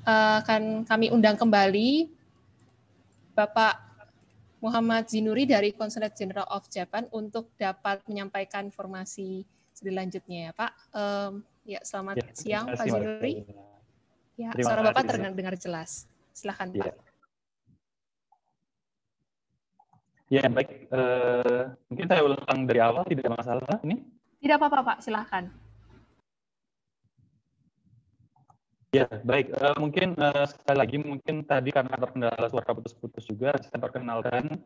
akan kami undang kembali Bapak Muhammad Zinuri dari Consulate General of Japan untuk dapat menyampaikan informasi selanjutnya ya Pak. Ya, selamat siang Pak Zinuri. Ya, suara Bapak terdengar jelas. Silakan Pak. Ya, baik. Mungkin saya ulang dari awal, tidak ada masalah ini? Tidak apa-apa Pak, silakan. Ya, baik. Mungkin sekali lagi, mungkin tadi karena terkendala suara putus-putus juga, saya perkenalkan,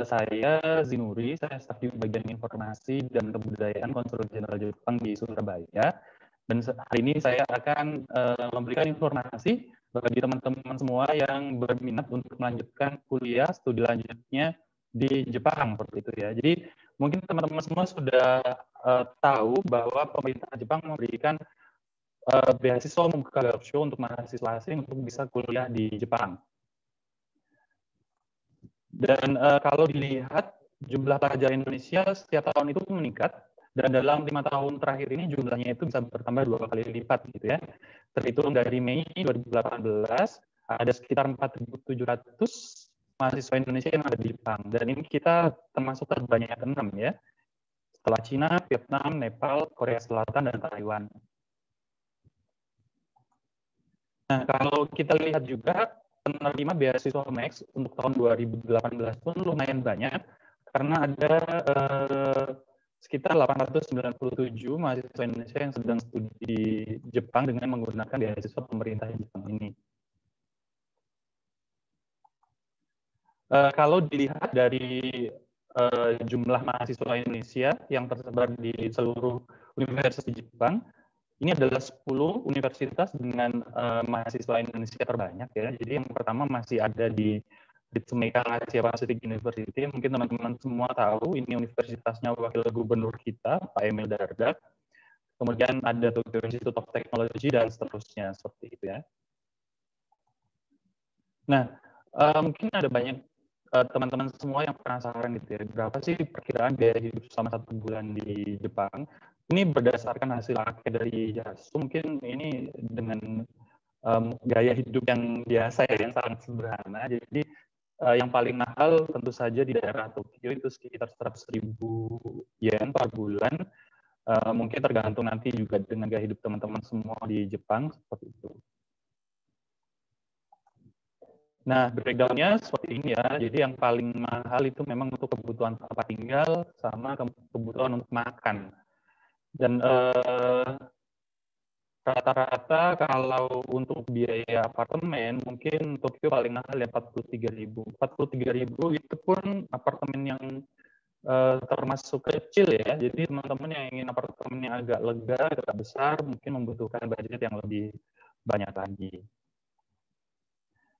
saya Zinuri, saya staf di bagian informasi dan kebudayaan Konsulat Jenderal Jepang di Surabaya. Dan hari ini saya akan memberikan informasi bagi teman-teman semua yang berminat untuk melanjutkan kuliah studi lanjutnya di Jepang, seperti itu ya. Jadi mungkin teman-teman semua sudah tahu bahwa pemerintah Jepang memberikan beasiswa membuka gakusho untuk mahasiswa asing untuk bisa kuliah di Jepang. Dan kalau dilihat jumlah pelajar Indonesia setiap tahun itu meningkat, dan dalam 5 tahun terakhir ini jumlahnya itu bisa bertambah 2 kali lipat gitu ya. Terhitung dari Mei 2018 ada sekitar 4.700 mahasiswa Indonesia yang ada di Jepang, dan ini kita termasuk terbanyak 6 ya, setelah Cina, Vietnam, Nepal, Korea Selatan, dan Taiwan. Nah, kalau kita lihat juga penerima beasiswa Max untuk tahun 2018 pun lumayan banyak, karena ada sekitar 897 mahasiswa Indonesia yang sedang studi di Jepang dengan menggunakan beasiswa pemerintah Jepang ini. Kalau dilihat dari jumlah mahasiswa Indonesia yang tersebar di seluruh universitas di Jepang, ini adalah 10 universitas dengan mahasiswa Indonesia terbanyak ya. Jadi yang pertama masih ada di Ritsumeikan Asia Pacific University. Mungkin teman-teman semua tahu, ini universitasnya wakil gubernur kita, Pak Emil Dardak. Kemudian ada Tokyo Institute of Technology dan seterusnya, seperti itu ya. Nah, mungkin ada banyak teman-teman semua yang penasaran gitu ya, berapa sih perkiraan biaya hidup selama 1 bulan di Jepang? Ini berdasarkan hasil akhir dari JASU, mungkin ini dengan gaya hidup yang biasa ya, yang sangat sederhana. Jadi yang paling mahal tentu saja di daerah Tokyo itu sekitar 100.000 yen per bulan. Mungkin tergantung nanti juga dengan gaya hidup teman-teman semua di Jepang, seperti itu. Nah, breakdown-nya seperti ini ya. Jadi yang paling mahal itu memang untuk kebutuhan tempat tinggal sama kebutuhan untuk makan. Dan rata-rata kalau untuk biaya apartemen mungkin Tokyo paling mahal ya 43.000. 43.000 itu pun apartemen yang termasuk kecil ya. Jadi teman-teman yang ingin apartemen yang agak lega, agak besar, mungkin membutuhkan budget yang lebih banyak lagi.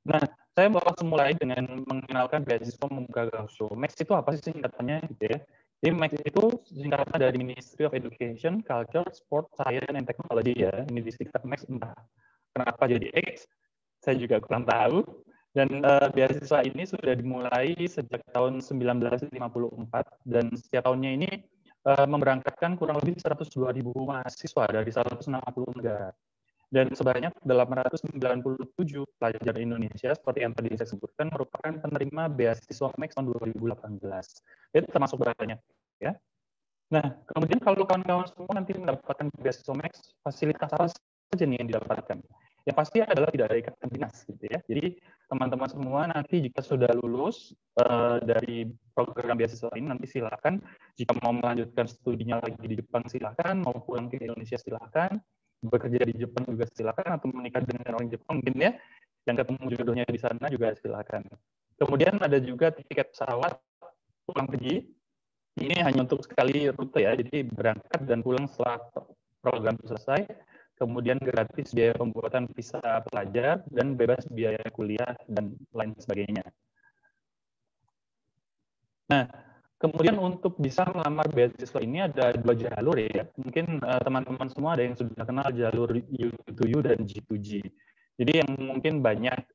Nah, saya mau langsung mulai dengan mengenalkan beasiswa membuka gakusho. Max itu apa sih singkatannya gitu ya? Jadi Max itu singkatan dari Ministry of Education, Culture, Sport, Science, and Technology ya. Ini disingkat Max, entah kenapa jadi X, saya juga kurang tahu. Dan beasiswa ini sudah dimulai sejak tahun 1954 dan setiap tahunnya ini memberangkatkan kurang lebih 102.000 mahasiswa dari 160 negara. Dan sebanyak 897 pelajar Indonesia seperti yang tadi saya sebutkan merupakan penerima beasiswa Max tahun 2018. Itu termasuk banyak ya. Nah, kemudian kalau kawan-kawan semua nanti mendapatkan beasiswa Max, fasilitas apa saja nih yang didapatkan? Yang pasti adalah tidak ada ikatan dinas gitu ya. Jadi teman-teman semua nanti jika sudah lulus dari program beasiswa ini nanti silakan, jika mau melanjutkan studinya lagi di Jepang silakan, mau pulang ke Indonesia silakan, bekerja di Jepang juga silakan, atau menikah dengan orang Jepang mungkin ya, yang ketemu jodohnya di sana juga silakan. Kemudian ada juga tiket pesawat pulang pergi. Ini hanya untuk sekali rute ya, jadi berangkat dan pulang setelah program selesai. Kemudian gratis biaya pembuatan visa pelajar dan bebas biaya kuliah dan lain sebagainya. Nah, kemudian untuk bisa melamar beasiswa ini ada 2 jalur ya. Mungkin teman-teman semua ada yang sudah kenal jalur U2U dan G2G. Jadi yang mungkin banyak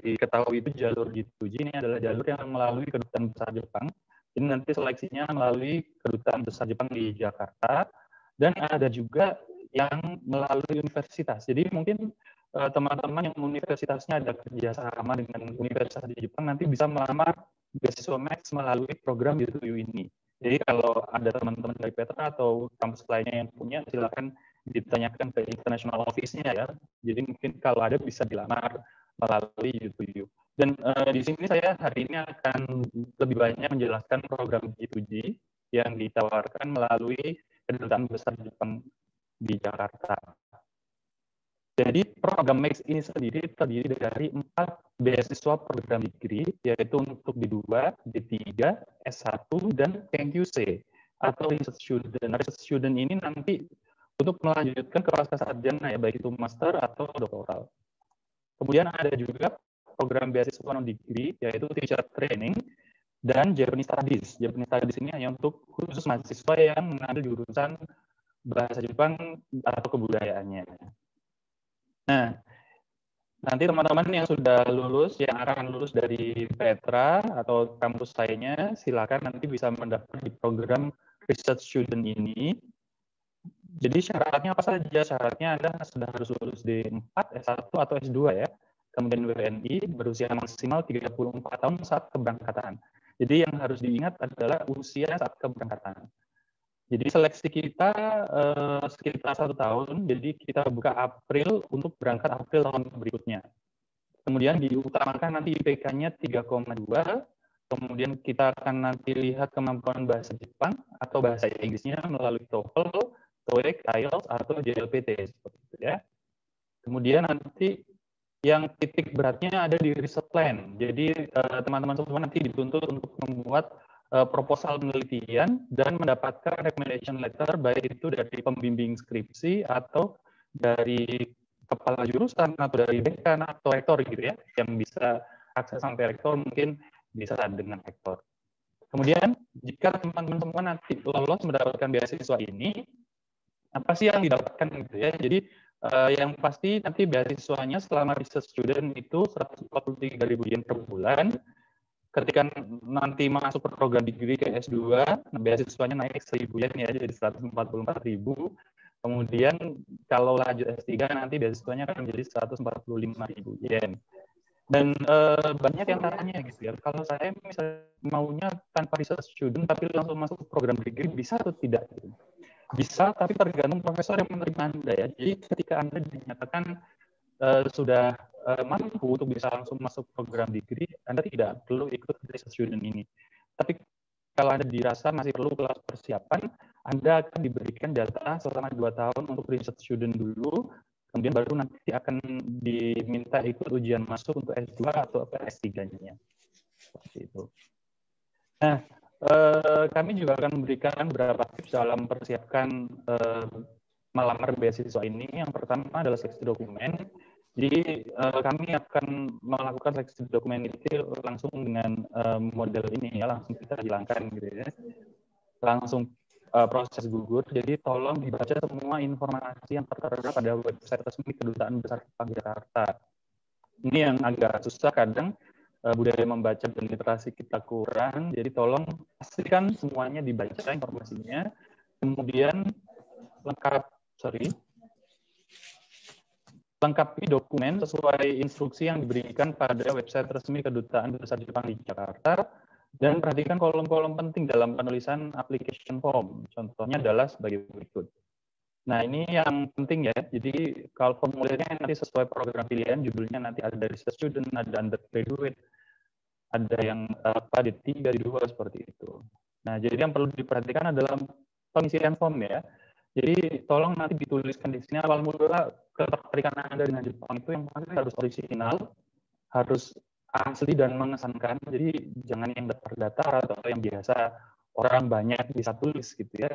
diketahui itu jalur G2G ini adalah jalur yang melalui Kedutaan Besar Jepang. Ini nanti seleksinya melalui Kedutaan Besar Jepang di Jakarta. Dan ada juga yang melalui universitas. Jadi mungkin teman-teman yang universitasnya ada kerjasama dengan universitas di Jepang nanti bisa melamar beasiswa Max melalui program U2U ini. Jadi kalau ada teman-teman dari Petra atau kampus lainnya yang punya, silakan ditanyakan ke international office-nya ya. Jadi mungkin kalau ada bisa dilamar melalui U2U. Dan di sini saya hari ini akan lebih banyak menjelaskan program G2G yang ditawarkan melalui Kedutaan Besar Jepang di Jakarta. Jadi program MAX ini sendiri terdiri dari 4 beasiswa program degree, yaitu untuk D2, D3, S1, dan PNQC, atau Research Student. Research Student ini nanti untuk melanjutkan ke pasca sarjana, ya, baik itu master atau doktoral. Kemudian ada juga program beasiswa non-degree, yaitu Teacher Training, dan Japanese Studies. Japanese Studies ini hanya untuk khusus mahasiswa yang mengambil jurusan bahasa Jepang atau kebudayaannya. Nah, nanti teman-teman yang sudah lulus, yang akan lulus dari Petra atau kampus lainnya, silakan nanti bisa mendaftar di program Research Student ini. Jadi syaratnya apa saja? Syaratnya Anda sudah harus lulus D4, S1, atau S2 ya. Kemudian WNI berusia maksimal 34 tahun saat keberangkatan. Jadi yang harus diingat adalah usia saat keberangkatan. Jadi seleksi kita sekitar 1 tahun, jadi kita buka April untuk berangkat April tahun berikutnya. Kemudian diutamakan nanti IPK-nya 3,2, kemudian kita akan nanti lihat kemampuan bahasa Jepang atau bahasa Inggrisnya melalui TOEFL, TOEIC, IELTS, atau JLPT, seperti itu ya. Kemudian nanti yang titik beratnya ada di research plan. Jadi teman-teman semua nanti dituntut untuk membuat proposal penelitian dan mendapatkan recommendation letter, baik itu dari pembimbing skripsi atau dari kepala jurusan atau dari dekan atau rektor gitu ya, yang bisa akses sampai rektor mungkin bisa dengan rektor. Kemudian jika teman-teman semua nanti lolos mendapatkan beasiswa ini, apa sih yang didapatkan gitu ya? Jadi yang pasti nanti beasiswanya selama research student itu 143.000 yen per bulan. Ketika nanti masuk ke program degree ke S2, beasiswanya naik 1.000 yen ya, jadi 144.000. Kemudian kalau lanjut S3 nanti beasiswanya akan menjadi 145.000 yen. Dan banyak yang tanya gitu ya, kalau saya misalnya maunya tanpa research student tapi langsung masuk ke program degree, bisa atau tidak? Gitu. Bisa, tapi tergantung profesor yang menerima Anda ya. Jadi ketika Anda dinyatakan sudah mampu untuk bisa langsung masuk program degree, Anda tidak perlu ikut research student ini. Tapi kalau Anda dirasa masih perlu kelas persiapan, Anda akan diberikan data selama 2 tahun untuk research student dulu, kemudian baru nanti akan diminta ikut ujian masuk untuk S2 atau S3-nya. Seperti itu. Nah, kami juga akan memberikan beberapa tips dalam persiapkan melamar beasiswa ini. Yang pertama adalah seleksi dokumen. Jadi kami akan melakukan seleksi dokumen itu langsung dengan model ini ya, langsung kita hilangkan gitu ya. Langsung proses gugur. Jadi tolong dibaca semua informasi yang tertera pada website resmi Kedutaan Besar Jepang Jakarta. Ini yang agak susah kadang, budaya membaca dan literasi kita kurang, jadi tolong pastikan semuanya dibaca informasinya, kemudian lengkapi dokumen sesuai instruksi yang diberikan pada website resmi Kedutaan Besar Jepang di Jakarta, dan perhatikan kolom-kolom penting dalam penulisan application form. Contohnya adalah sebagai berikut. Nah, ini yang penting ya. Jadi kalau formulirnya nanti sesuai program pilihan, judulnya nanti ada dari student, ada undergraduate, ada yang D3, D2 seperti itu. Nah, jadi yang perlu diperhatikan adalah pengisian form ya. Jadi tolong nanti dituliskan di sini awal mula ketertarikan Anda dengan Jepang itu yang pasti harus orisinal, harus asli dan mengesankan. Jadi jangan yang datar-datar atau yang biasa orang banyak bisa tulis gitu ya.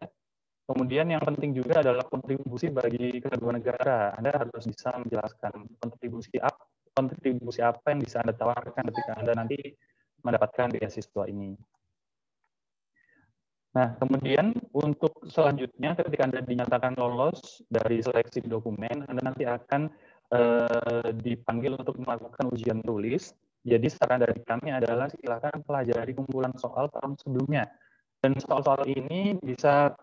Kemudian yang penting juga adalah kontribusi bagi kedua negara. Anda harus bisa menjelaskan kontribusi apa yang bisa Anda tawarkan ketika Anda nanti mendapatkan beasiswa ini. Nah, kemudian untuk selanjutnya ketika Anda dinyatakan lolos dari seleksi dokumen, Anda nanti akan dipanggil untuk melakukan ujian tulis. Jadi saran dari kami adalah silakan pelajari kumpulan soal tahun sebelumnya. Dan soal-soal ini bisa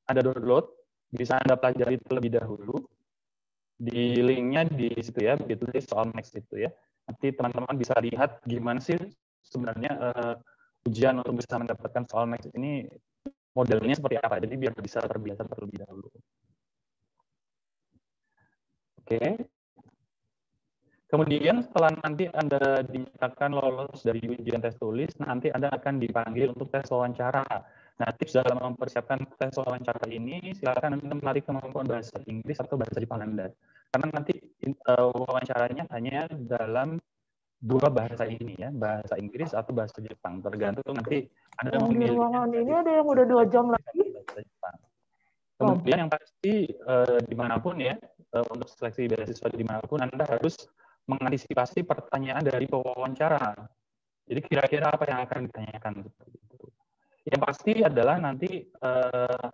Anda download, bisa Anda pelajari terlebih dahulu. Di linknya di situ ya, bit.ly soal Max itu ya. Nanti teman-teman bisa lihat gimana sih sebenarnya ujian untuk bisa mendapatkan soal Max ini modelnya seperti apa. Jadi biar bisa terbiasa terlebih dahulu. Oke. Kemudian setelah nanti Anda dinyatakan lolos dari ujian tes tulis, nanti Anda akan dipanggil untuk tes wawancara. Nah, tips dalam mempersiapkan tes wawancara ini, silakan Anda melatih kemampuan bahasa Inggris atau bahasa Jepang Anda. Karena nanti wawancaranya hanya dalam dua bahasa ini ya, bahasa Inggris atau bahasa Jepang. Tergantung nanti Anda Yang di memilih ruangan ini ada yang udah 2 jam lagi. bahasa Jepang. Kemudian yang pasti dimanapun ya, untuk seleksi beasiswa dimanapun Anda harus mengantisipasi pertanyaan dari pewawancara. Jadi kira-kira apa yang akan ditanyakan? Yang pasti adalah nanti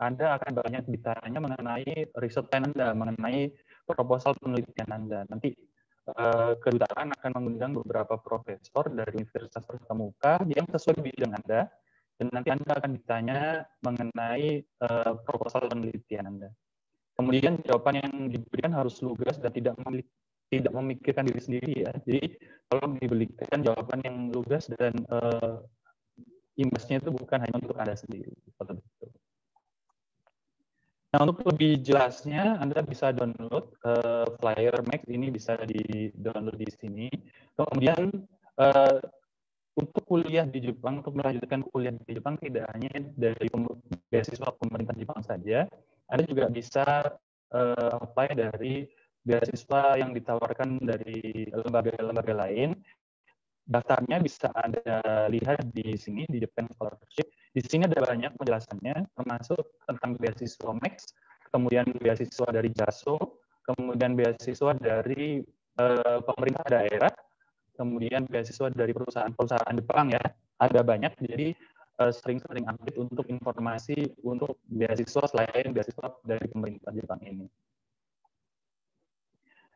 Anda akan banyak ditanya mengenai riset Anda, mengenai proposal penelitian Anda. Nanti kedutaan akan mengundang beberapa profesor dari universitas terkemuka yang sesuai bidang Anda, dan nanti Anda akan ditanya mengenai proposal penelitian Anda. Kemudian jawaban yang diberikan harus lugas dan tidak memikirkan diri sendiri ya. Jadi kalau diberikan jawaban yang lugas dan imbasnya itu bukan hanya untuk Anda sendiri. Nah, untuk lebih jelasnya Anda bisa download flyer Max ini, bisa di-download di sini. Kemudian untuk kuliah di Jepang, untuk melanjutkan kuliah di Jepang tidak hanya dari beasiswa pemerintah Jepang saja, Anda juga bisa apply dari beasiswa yang ditawarkan dari lembaga-lembaga lain. Daftarnya bisa Anda lihat di sini, di Japan Scholarship. Di sini ada banyak penjelasannya, termasuk tentang beasiswa Max, kemudian beasiswa dari JASO, kemudian beasiswa dari pemerintah daerah, kemudian beasiswa dari perusahaan-perusahaan Jepang ya. Ada banyak, jadi sering-sering update untuk informasi untuk beasiswa selain beasiswa dari pemerintah Jepang ini.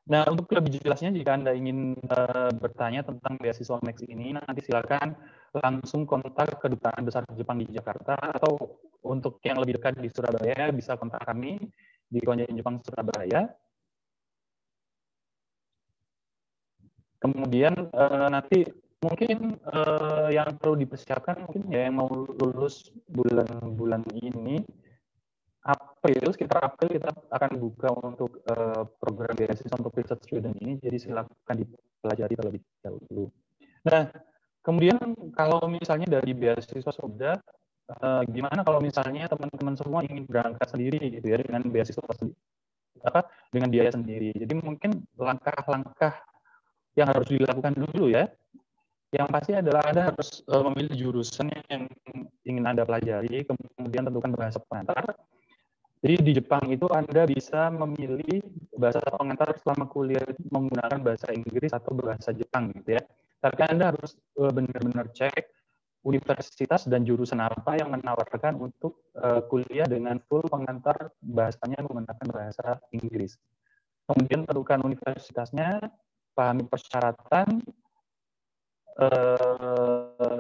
Nah, untuk lebih jelasnya, jika Anda ingin bertanya tentang beasiswa Max ini, nanti silakan langsung kontak Kedutaan Besar Jepang di Jakarta, atau untuk yang lebih dekat di Surabaya, bisa kontak kami di Konjen Jepang Surabaya. Kemudian nanti mungkin yang perlu dipersiapkan, mungkin ya yang mau lulus bulan ini, sekitar April kita akan buka untuk program beasiswa untuk research student ini, jadi silakan dipelajari terlebih dahulu. Nah, kemudian kalau misalnya dari beasiswa sudah, gimana kalau misalnya teman-teman semua ingin berangkat sendiri gitu ya, dengan beasiswa sendiri, dengan biaya sendiri. Jadi mungkin langkah-langkah yang harus dilakukan dulu ya. Yang pasti adalah Anda harus memilih jurusan yang ingin Anda pelajari, kemudian tentukan bahasa pengantar. Jadi di Jepang itu Anda bisa memilih bahasa pengantar selama kuliah menggunakan bahasa Inggris atau bahasa Jepang gitu ya. Tapi Anda harus benar-benar cek universitas dan jurusan apa yang menawarkan untuk kuliah dengan full pengantar bahasanya menggunakan bahasa Inggris. Kemudian tentukan universitasnya, pahami persyaratan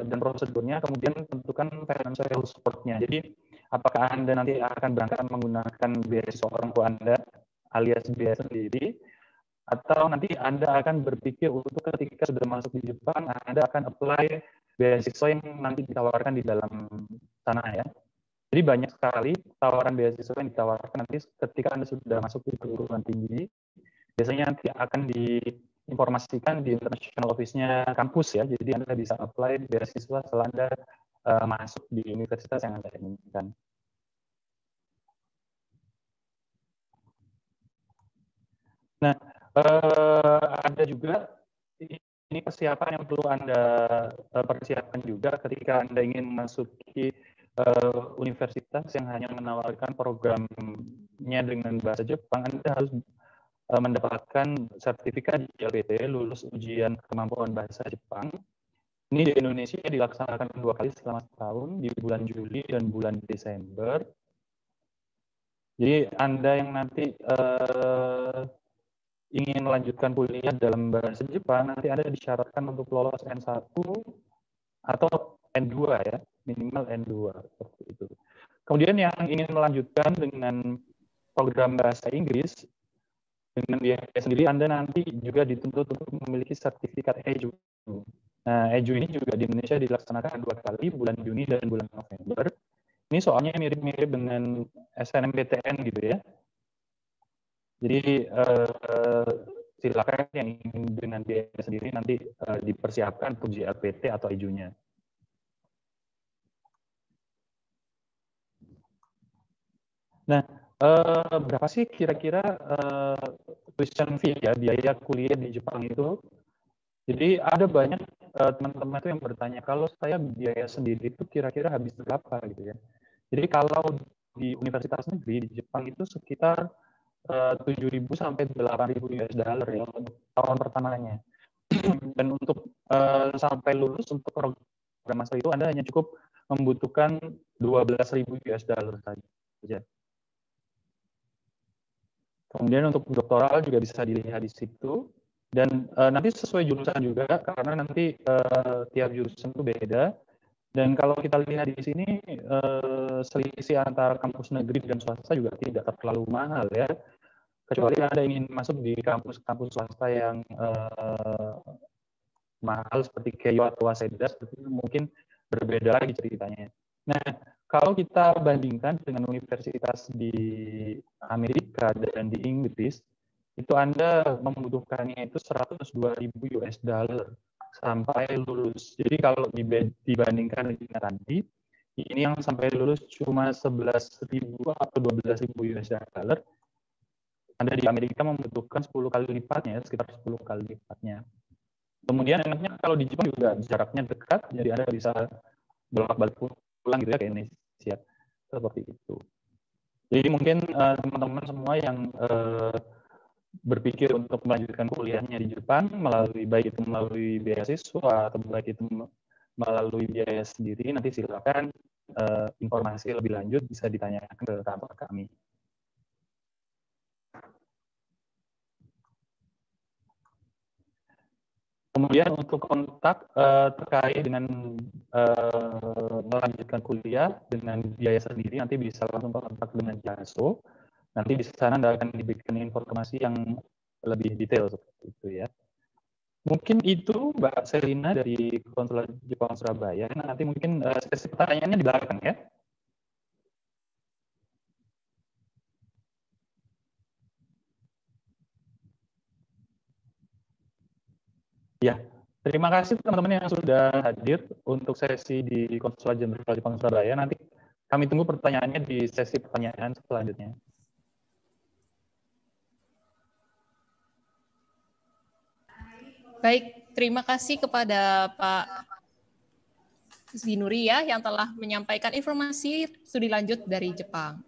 dan prosedurnya, kemudian tentukan financial support-nya. Jadi apakah Anda nanti akan berangkat menggunakan beasiswa orang tua Anda alias biaya sendiri, atau nanti Anda akan berpikir untuk ketika sudah masuk di Jepang, Anda akan apply beasiswa yang nanti ditawarkan di dalam sana ya. Jadi banyak sekali tawaran beasiswa yang ditawarkan nanti ketika Anda sudah masuk di perguruan tinggi. Biasanya nanti akan diinformasikan di international office-nya kampus ya. Jadi Anda bisa apply beasiswa setelah Anda masuk di universitas yang Anda inginkan. Nah, ada juga ini persiapan yang perlu Anda persiapkan juga ketika Anda ingin memasuki universitas yang hanya menawarkan programnya dengan bahasa Jepang. Anda harus mendapatkan sertifikat JLPT, lulus ujian kemampuan bahasa Jepang. Ini di Indonesia dilaksanakan 2 kali selama setahun, di bulan Juli dan bulan Desember. Jadi Anda yang nanti ingin melanjutkan kuliah dalam bahasa Jepang, nanti Anda disyaratkan untuk lolos N1 atau N2 ya, minimal N2 seperti itu. Kemudian yang ingin melanjutkan dengan program bahasa Inggris, Dengan biaya sendiri Anda nanti juga dituntut untuk memiliki sertifikat EJU. Nah, EJU ini juga di Indonesia dilaksanakan 2 kali, bulan Juni dan bulan November. Ini soalnya mirip-mirip dengan SNMPTN gitu ya. Jadi silakan yang ingin dengan biaya sendiri nanti dipersiapkan untuk JLPT atau EJU-nya. Nah, berapa sih kira-kira tuition fee ya, biaya kuliah di Jepang itu? Jadi ada banyak teman-teman itu yang bertanya, kalau saya biaya sendiri itu kira-kira habis berapa gitu ya. Jadi kalau di universitas negeri di Jepang itu sekitar 7.000 sampai 8.000 US dollar ya untuk tahun pertamanya. Dan untuk sampai lulus untuk program master itu Anda hanya cukup membutuhkan 12.000 US dollar saja. Kemudian untuk doktoral juga bisa dilihat di situ. Dan nanti sesuai jurusan juga, karena nanti tiap jurusan itu beda. Dan kalau kita lihat di sini, selisih antara kampus negeri dan swasta juga tidak terlalu mahal ya. Kecuali Anda ingin masuk di kampus-kampus swasta yang mahal seperti Keio atau Waseda, seperti itu mungkin berbeda lagi ceritanya. Nah, kalau kita bandingkan dengan universitas di Amerika dan di Inggris, itu Anda membutuhkannya itu 102.000 US dollar sampai lulus. Jadi kalau dibandingkan dengan tadi, ini yang sampai lulus cuma 11.000 atau 12.000 US dollar. Anda di Amerika membutuhkan 10 kali lipatnya, sekitar 10 kali lipatnya. Kemudian enaknya kalau di Jepang juga jaraknya dekat, jadi Anda bisa bolak-balik pulang gitu ya ke Indonesia. Seperti itu. Jadi mungkin teman-teman semua yang berpikir untuk melanjutkan kuliahnya di Jepang, baik itu melalui beasiswa atau baik itu melalui biaya sendiri, nanti silakan informasi lebih lanjut bisa ditanyakan ke kantor kami. Kemudian untuk kontak terkait dengan melanjutkan kuliah dengan biaya sendiri, nanti bisa langsung kontak dengan JASO. Nanti di sana Anda akan diberikan informasi yang lebih detail seperti itu ya. Mungkin itu Mbak Selina dari Konsulat Jepang Surabaya. Nanti mungkin sesi pertanyaannya di belakang ya. Ya, terima kasih teman-teman yang sudah hadir untuk sesi di Konsulat Jenderal Jepang Surabaya. Nanti kami tunggu pertanyaannya di sesi pertanyaan selanjutnya. Baik, terima kasih kepada Pak Zinuri ya yang telah menyampaikan informasi studi lanjut dari Jepang.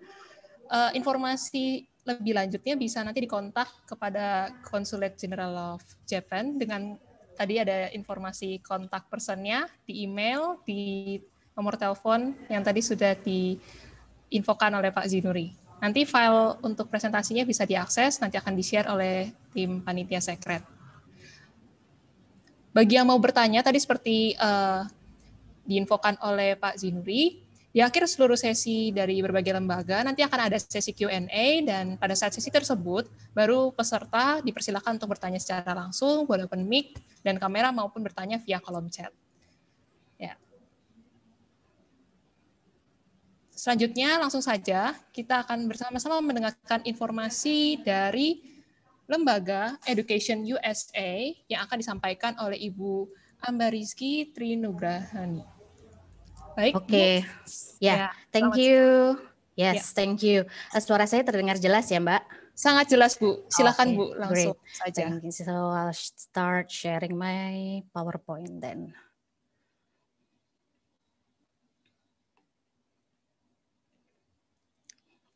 Informasi lebih lanjutnya bisa nanti dikontak kepada Consulate General of Japan dengan tadi ada informasi kontak personnya di email, di nomor telepon yang tadi sudah diinfokan oleh Pak Zinuri. Nanti file untuk presentasinya bisa diakses, nanti akan di-share oleh tim panitia sekret. Bagi yang mau bertanya, tadi seperti diinfokan oleh Pak Zinuri, di akhir seluruh sesi dari berbagai lembaga, nanti akan ada sesi Q&A, dan pada saat sesi tersebut, baru peserta dipersilakan untuk bertanya secara langsung, boleh open mic dan kamera, maupun bertanya via kolom chat. Ya. Selanjutnya, langsung saja, kita akan bersama-sama mendengarkan informasi dari Lembaga Education USA yang akan disampaikan oleh Ibu Ambarizki Trinugrahani. Baik, Oke, ya, thank you. Yes, thank you. Suara saya terdengar jelas ya, Mbak? Sangat jelas, Bu. Silakan, Bu, langsung saja. Thank you. So I'll start sharing my PowerPoint then.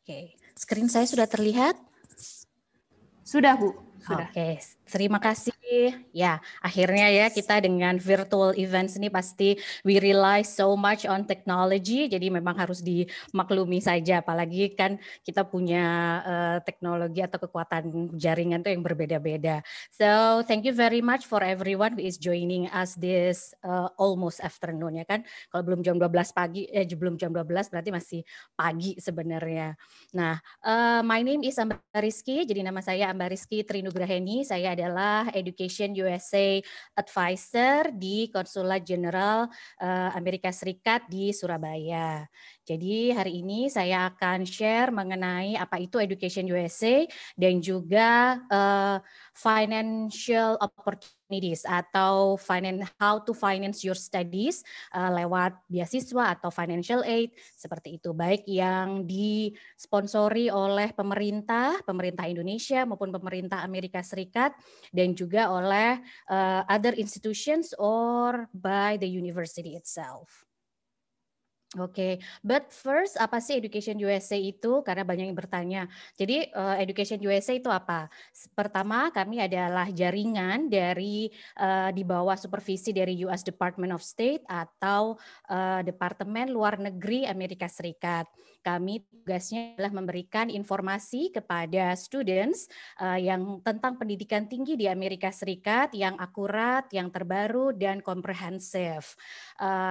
Oke, screen saya sudah terlihat? Sudah, Bu. Sudah. Oke, Terima kasih. Ya, akhirnya ya kita dengan virtual events ini pasti we rely so much on technology. Jadi memang harus dimaklumi saja. Apalagi kan kita punya teknologi atau kekuatan jaringan itu yang berbeda-beda. So thank you very much for everyone who is joining us this almost afternoon ya kan. Kalau belum jam 12 pagi, belum jam 12 berarti masih pagi sebenarnya. Nah, my name is Amba Rizky. Jadi nama saya Amba Rizky Trinugraheni. Saya adalah Education USA Advisor di Konsulat Jenderal Amerika Serikat di Surabaya. Jadi hari ini saya akan share mengenai apa itu Education USA dan juga financial opportunities atau how to finance your studies lewat beasiswa atau financial aid seperti itu, baik yang disponsori oleh pemerintah Indonesia maupun pemerintah Amerika Serikat dan juga oleh other institutions or by the university itself. Oke, but first apa sih Education USA itu? Karena banyak yang bertanya. Jadi Education USA itu apa? Pertama, kami adalah jaringan dari di bawah supervisi dari US Department of State atau Departemen Luar Negeri Amerika Serikat. Kami tugasnya adalah memberikan informasi kepada students yang tentang pendidikan tinggi di Amerika Serikat yang akurat, yang terbaru dan komprehensif.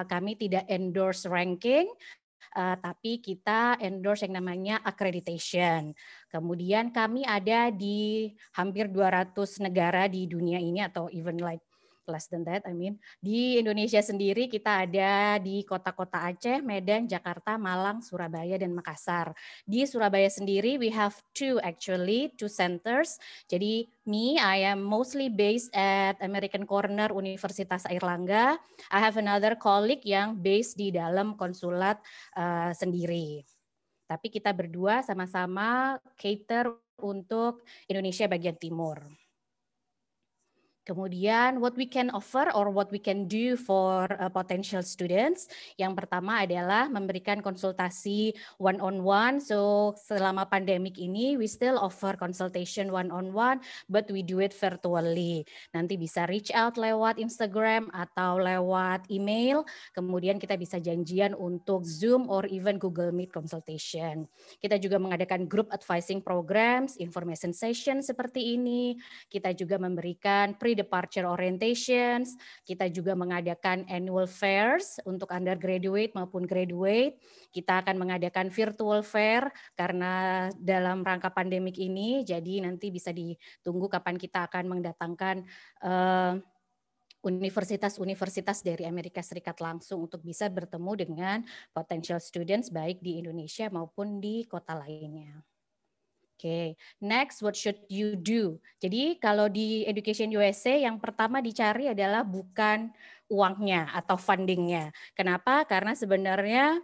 Kami tidak endorse ranking, tapi kita endorse yang namanya accreditation. Kemudian kami ada di hampir 200 negara di dunia ini atau even like less than that, di Indonesia sendiri kita ada di kota-kota Aceh, Medan, Jakarta, Malang, Surabaya, dan Makassar. Di Surabaya sendiri we have two centers. Jadi I am mostly based at American Corner Universitas Airlangga. I have another colleague yang based di dalam konsulat sendiri. Tapi kita berdua sama-sama cater untuk Indonesia bagian timur. Kemudian what we can offer or what we can do for potential students. Yang pertama adalah memberikan konsultasi one-on-one. So selama pandemik ini we still offer consultation one-on-one, but we do it virtually. Nanti bisa reach out lewat Instagram atau lewat email. Kemudian kita bisa janjian untuk Zoom or even Google Meet consultation. Kita juga mengadakan group advising programs, information session seperti ini. Kita juga memberikan pre-departure orientations, kita juga mengadakan annual fairs untuk undergraduate maupun graduate. Kita akan mengadakan virtual fair karena dalam rangka pandemik ini, jadi nanti bisa ditunggu kapan kita akan mendatangkan universitas-universitas dari Amerika Serikat langsung untuk bisa bertemu dengan potential students baik di Indonesia maupun di kota lainnya. Oke, next what should you do? Jadi kalau di Education USA yang pertama dicari adalah bukan uangnya atau fundingnya. Kenapa? Karena sebenarnya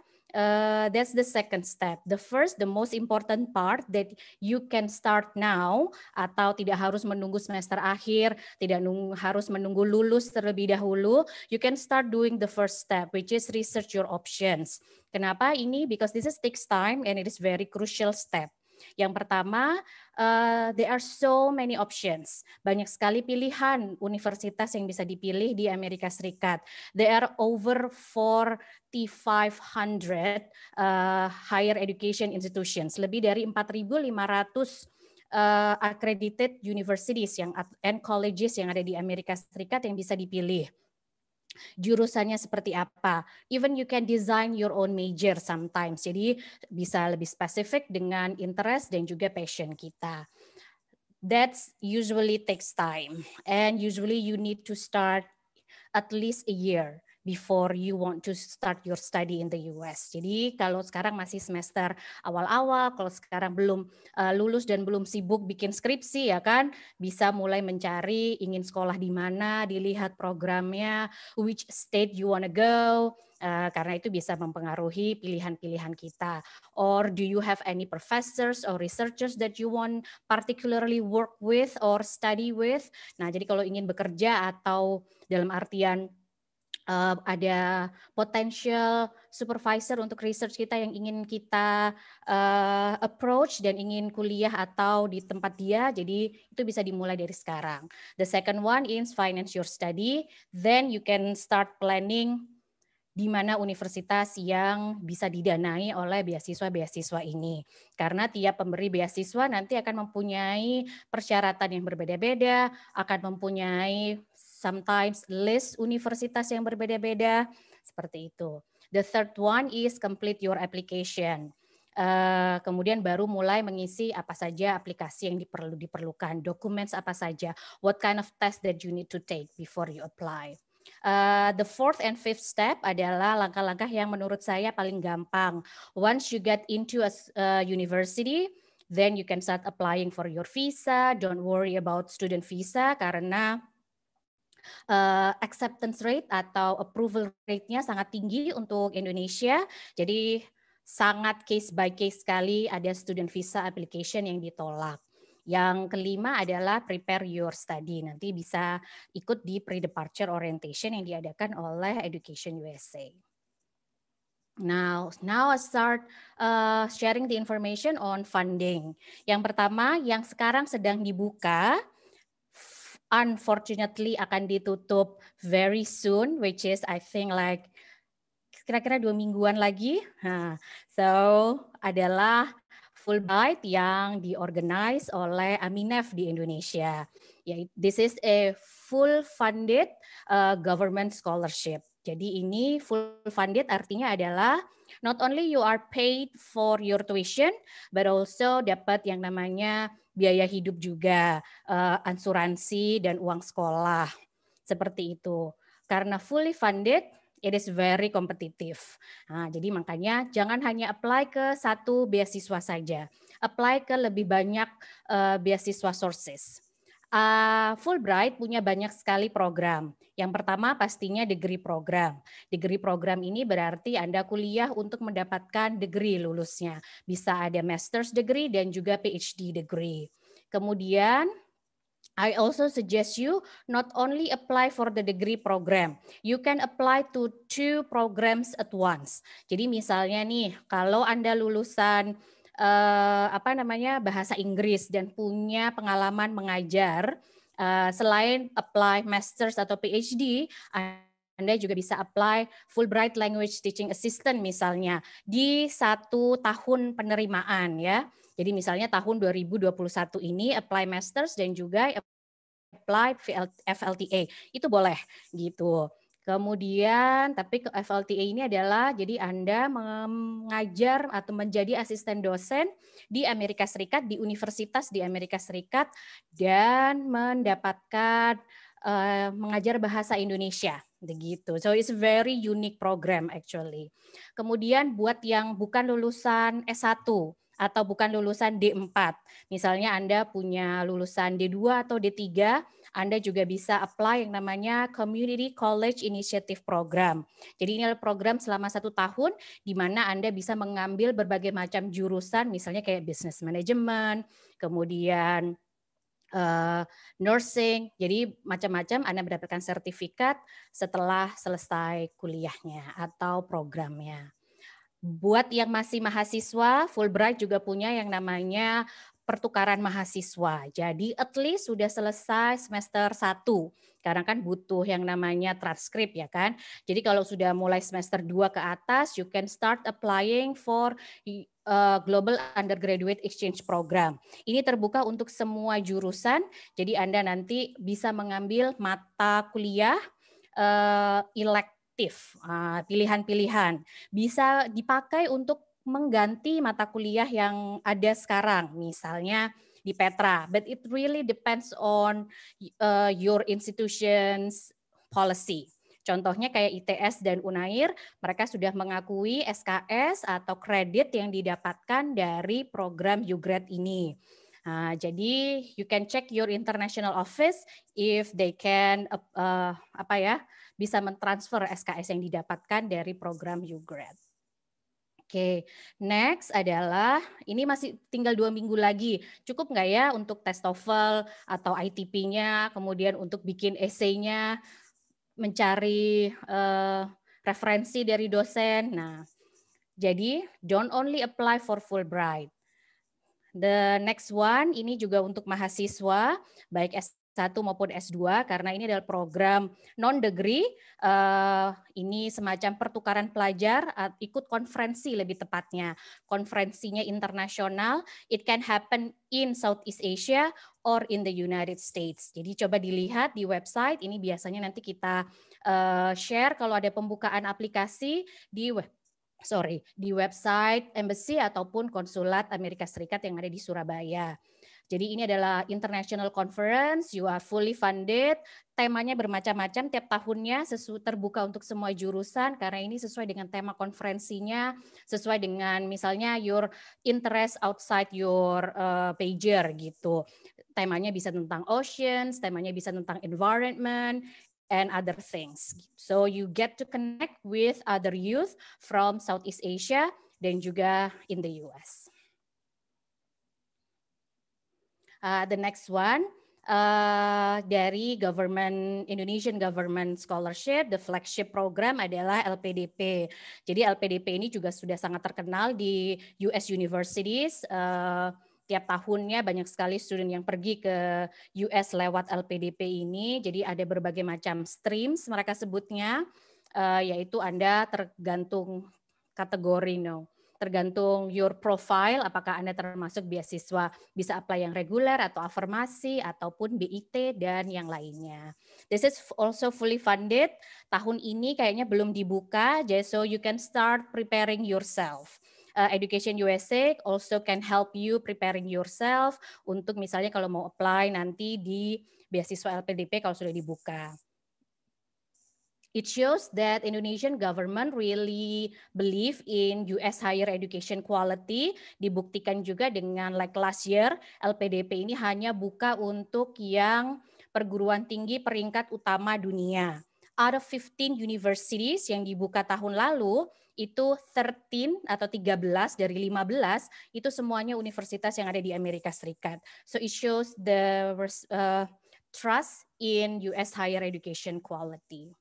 that's the second step. The most important part that you can start now atau tidak harus menunggu semester akhir, tidak harus menunggu lulus terlebih dahulu. You can start doing the first step, which is research your options. Kenapa ini? Because this takes time and it is very crucial step. Yang pertama, there are so many options. Banyak sekali pilihan universitas yang bisa dipilih di Amerika Serikat. There are over 4,500 higher education institutions. Lebih dari 4.500 accredited universities and colleges yang ada di Amerika Serikat yang bisa dipilih. Jurusannya seperti apa. Even you can design your own major sometimes. Jadi bisa lebih spesifik dengan interest dan juga passion kita. That usually takes time. And usually you need to start at least a year before you want to start your study in the US. Jadi kalau sekarang masih semester awal-awal, kalau sekarang belum lulus dan belum sibuk bikin skripsi ya kan, bisa mulai mencari ingin sekolah di mana, dilihat programnya, which state you wanna go, karena itu bisa mempengaruhi pilihan-pilihan kita. Or do you have any professors or researchers that you want particularly work with or study with? Nah, jadi kalau ingin bekerja atau dalam artian ada potential supervisor untuk research kita yang ingin kita approach dan ingin kuliah atau di tempat dia, jadi itu bisa dimulai dari sekarang. The second one is finance your study, then you can start planning di mana universitas yang bisa didanai oleh beasiswa-beasiswa ini. Karena tiap pemberi beasiswa nanti akan mempunyai persyaratan yang berbeda-beda, akan mempunyai sometimes list universitas yang berbeda-beda, seperti itu. The third one is complete your application. Kemudian baru mulai mengisi apa saja aplikasi yang diperlukan, documents apa saja, what kind of test that you need to take before you apply. The fourth and fifth step adalah langkah-langkah yang menurut saya paling gampang. Once you get into a university, then you can start applying for your visa. Don't worry about student visa karena acceptance rate atau approval rate-nya sangat tinggi untuk Indonesia. Jadi sangat case by case sekali ada student visa application yang ditolak. Yang kelima adalah prepare your study. Nanti bisa ikut di pre-departure orientation yang diadakan oleh Education USA. Now I start sharing the information on funding. Yang pertama, yang sekarang sedang dibuka, unfortunately akan ditutup very soon, which is I think like kira-kira 2 mingguan lagi. So adalah Fulbright yang diorganize oleh Aminef di Indonesia. This is a full funded government scholarship. Jadi ini full funded artinya adalah not only you are paid for your tuition, but also dapat yang namanya biaya hidup juga, asuransi dan uang sekolah. Seperti itu. Karena fully funded, it is very competitive. Nah, jadi makanya jangan hanya apply ke satu beasiswa saja. Apply ke lebih banyak beasiswa sources. Fulbright punya banyak sekali program. Yang pertama pastinya degree program. Degree program ini berarti Anda kuliah untuk mendapatkan degree lulusnya. Bisa ada master's degree dan juga PhD degree. Kemudian I also suggest you not only apply for the degree program, you can apply to 2 programs at once. Jadi misalnya nih, kalau Anda lulusan bahasa Inggris dan punya pengalaman mengajar, selain apply masters atau PhD, Anda juga bisa apply Fulbright Language Teaching Assistant misalnya di 1 tahun penerimaan ya. Jadi misalnya tahun 2021 ini apply masters dan juga apply FLTA. Itu boleh gitu. Kemudian tapi ke FLTA ini adalah jadi Anda mengajar atau menjadi asisten dosen di Amerika Serikat, di universitas di Amerika Serikat dan mendapatkan mengajar bahasa Indonesia begitu. So it's a very unique program actually. Kemudian buat yang bukan lulusan S1 atau bukan lulusan D4. Misalnya Anda punya lulusan D2 atau D3, Anda juga bisa apply yang namanya Community College Initiative Program. Jadi ini adalah program selama 1 tahun di mana Anda bisa mengambil berbagai macam jurusan, misalnya kayak business management, kemudian nursing, jadi macam-macam Anda mendapatkan sertifikat setelah selesai kuliahnya atau programnya. Buat yang masih mahasiswa, Fulbright juga punya yang namanya pertukaran mahasiswa. Jadi at least sudah selesai semester 1. Karena kan butuh yang namanya transkrip ya kan. Jadi kalau sudah mulai semester 2 ke atas, you can start applying for Global Undergraduate Exchange Program. Ini terbuka untuk semua jurusan. Jadi Anda nanti bisa mengambil mata kuliah pilihan-pilihan bisa dipakai untuk mengganti mata kuliah yang ada sekarang, misalnya di Petra. But it really depends on your institution's policy. Contohnya kayak ITS dan Unair, mereka sudah mengakui SKS atau kredit yang didapatkan dari program UGRAD ini. Jadi you can check your international office if they can bisa mentransfer SKS yang didapatkan dari program UGRAD. Oke, next adalah ini masih tinggal 2 minggu lagi. Cukup nggak ya untuk tes TOEFL atau ITP-nya, kemudian untuk bikin essay-nya? mencari referensi dari dosen. Nah, jadi don't only apply for Fulbright. The next one ini juga untuk mahasiswa baik S1 maupun S2 karena ini adalah program non-degree. Ini semacam pertukaran pelajar, ikut konferensi lebih tepatnya. Konferensinya internasional, it can happen in Southeast Asia or in the United States. Jadi coba dilihat di website, ini biasanya nanti kita share kalau ada pembukaan aplikasi di website embassy ataupun konsulat Amerika Serikat yang ada di Surabaya. Jadi ini adalah international conference, you are fully funded, temanya bermacam-macam tiap tahunnya, terbuka untuk semua jurusan karena ini sesuai dengan tema konferensinya, sesuai dengan misalnya your interest outside your major gitu. Temanya bisa tentang oceans, temanya bisa tentang environment, and other things. So you get to connect with other youth from Southeast Asia dan juga in the US. The next one dari Indonesian Government Scholarship, the flagship program adalah LPDP. Jadi LPDP ini juga sudah sangat terkenal di US universities. Tiap tahunnya banyak sekali student yang pergi ke US lewat LPDP ini. Jadi ada berbagai macam streams mereka sebutnya, yaitu Anda tergantung kategori tergantung your profile, apakah Anda termasuk beasiswa bisa apply yang reguler atau afirmasi ataupun BIT dan yang lainnya. This is also fully funded. Tahun ini kayaknya belum dibuka, so you can start preparing yourself. Education USA also can help you preparing yourself untuk misalnya kalau mau apply nanti di beasiswa LPDP kalau sudah dibuka. It shows that Indonesian government really believe in US higher education quality. Dibuktikan juga dengan like last year, LPDP ini hanya buka untuk yang perguruan tinggi peringkat utama dunia. Out of 15 universities yang dibuka tahun lalu, itu 13 atau 13 dari 15, itu semuanya universitas yang ada di Amerika Serikat. So it shows the trust in US higher education quality.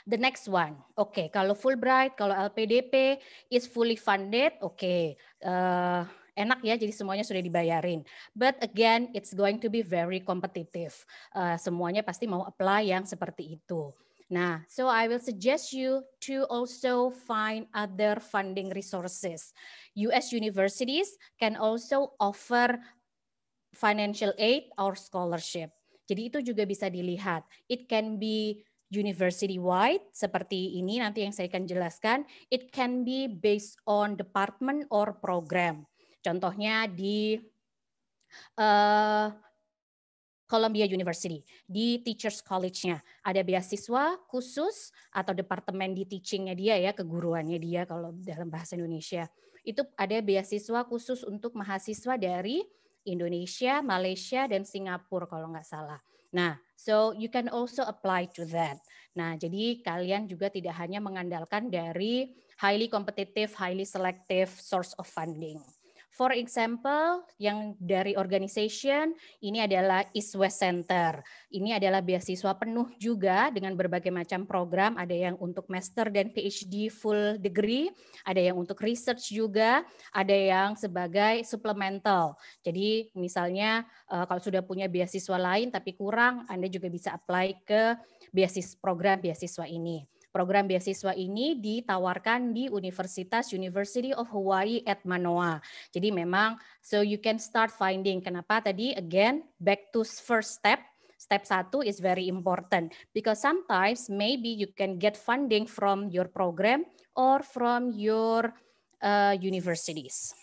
The next one, oke, kalau Fulbright, kalau LPDP is fully funded, oke, enak ya, jadi semuanya sudah dibayarin. But again, it's going to be very competitive. Semuanya pasti mau apply yang seperti itu. Nah, so I will suggest you to also find other funding resources. US universities can also offer financial aid or scholarship. Jadi itu juga bisa dilihat. It can be university-wide, seperti ini nanti yang saya akan jelaskan. It can be based on department or program. Contohnya di Columbia University, di Teachers College-nya. Ada beasiswa khusus atau departemen di teaching-nya dia ya, keguruannya dia kalau dalam bahasa Indonesia. Itu ada beasiswa khusus untuk mahasiswa dari Indonesia, Malaysia, dan Singapura kalau nggak salah. Nah, so you can also apply to that. Nah, jadi kalian juga tidak hanya mengandalkan dari highly competitive, highly selective source of funding. For example, yang dari organization, ini adalah East West Center. Ini adalah beasiswa penuh juga dengan berbagai macam program. Ada yang untuk master dan PhD full degree, ada yang untuk research juga, ada yang sebagai supplemental. Jadi misalnya kalau sudah punya beasiswa lain tapi kurang, Anda juga bisa apply ke program beasiswa ini. Program beasiswa ini ditawarkan di University of Hawaii at Manoa. Jadi memang, so you can start finding. Kenapa tadi? Again, back to first step. Step 1 is very important because sometimes maybe you can get funding from your program or from your universities.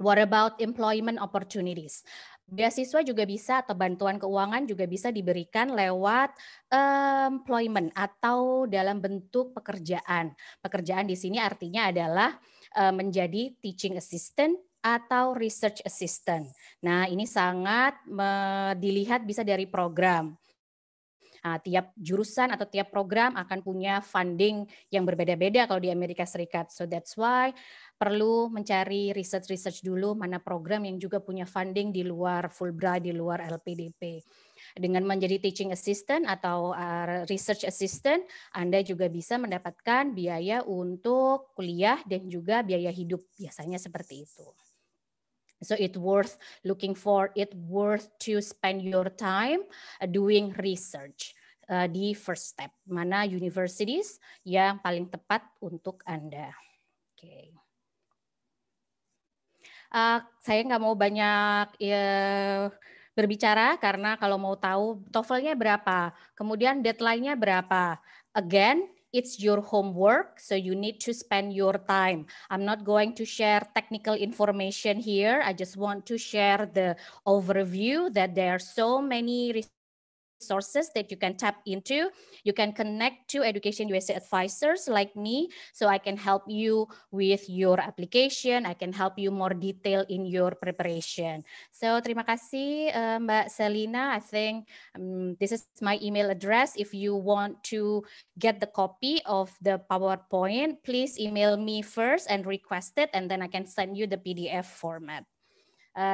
What about employment opportunities? Beasiswa juga bisa atau bantuan keuangan juga bisa diberikan lewat employment atau dalam bentuk pekerjaan. Pekerjaan di sini artinya adalah menjadi teaching assistant atau research assistant. Nah, ini sangat dilihat bisa dari program. Tiap jurusan atau tiap program akan punya funding yang berbeda-beda kalau di Amerika Serikat. So that's why perlu mencari research dulu mana program yang juga punya funding di luar Fulbright, di luar LPDP. Dengan menjadi teaching assistant atau research assistant, Anda juga bisa mendapatkan biaya untuk kuliah dan juga biaya hidup. Biasanya seperti itu. So it worth looking for, it worth to spend your time doing research di first step. Mana universities yang paling tepat untuk Anda. Oke. Saya nggak mau banyak berbicara karena kalau mau tahu TOEFL-nya berapa, kemudian deadline-nya berapa. Again, it's your homework, so you need to spend your time. I'm not going to share technical information here. I just want to share the overview that there are so many resources that you can tap into. You can connect to Education USA advisors like me, so I can help you with your application. I can help you more detail in your preparation. So terima kasih Mbak Selina. I think this is my email address. If you want to get the copy of the PowerPoint, please email me first and request it, and then I can send you the PDF format.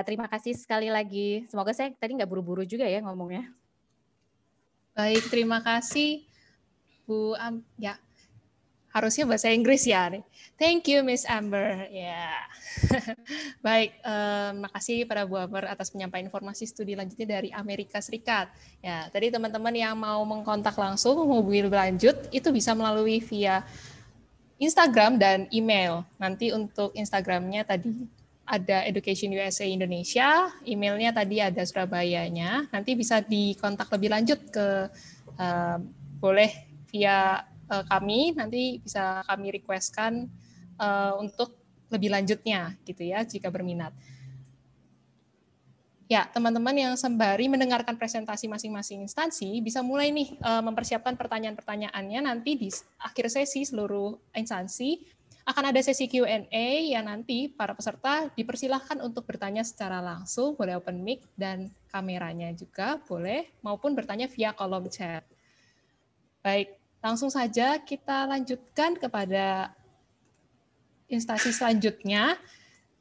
Terima kasih sekali lagi. Semoga saya tadi nggak buru-buru juga ya ngomongnya. Baik, terima kasih Bu ya. Harusnya bahasa Inggris ya. Thank you Miss Amber. Ya. Baik, makasih pada Bu Amber atas penyampaian informasi studi lanjutnya dari Amerika Serikat. Ya, tadi teman-teman yang mau mengkontak langsung menghubungi lanjut itu bisa melalui via Instagram dan email. Nanti untuk Instagramnya tadi ada Education USA Indonesia, emailnya tadi ada Surabayanya. Nanti bisa dikontak lebih lanjut ke boleh via kami, nanti bisa kami request-kan untuk lebih lanjutnya gitu ya jika berminat. Ya, teman-teman yang sembari mendengarkan presentasi masing-masing instansi bisa mulai nih mempersiapkan pertanyaan-pertanyaannya. Nanti di akhir sesi seluruh instansi akan ada sesi Q&A yang nanti para peserta dipersilahkan untuk bertanya secara langsung, boleh open mic dan kameranya juga boleh, maupun bertanya via kolom chat. Baik, langsung saja kita lanjutkan kepada instansi selanjutnya.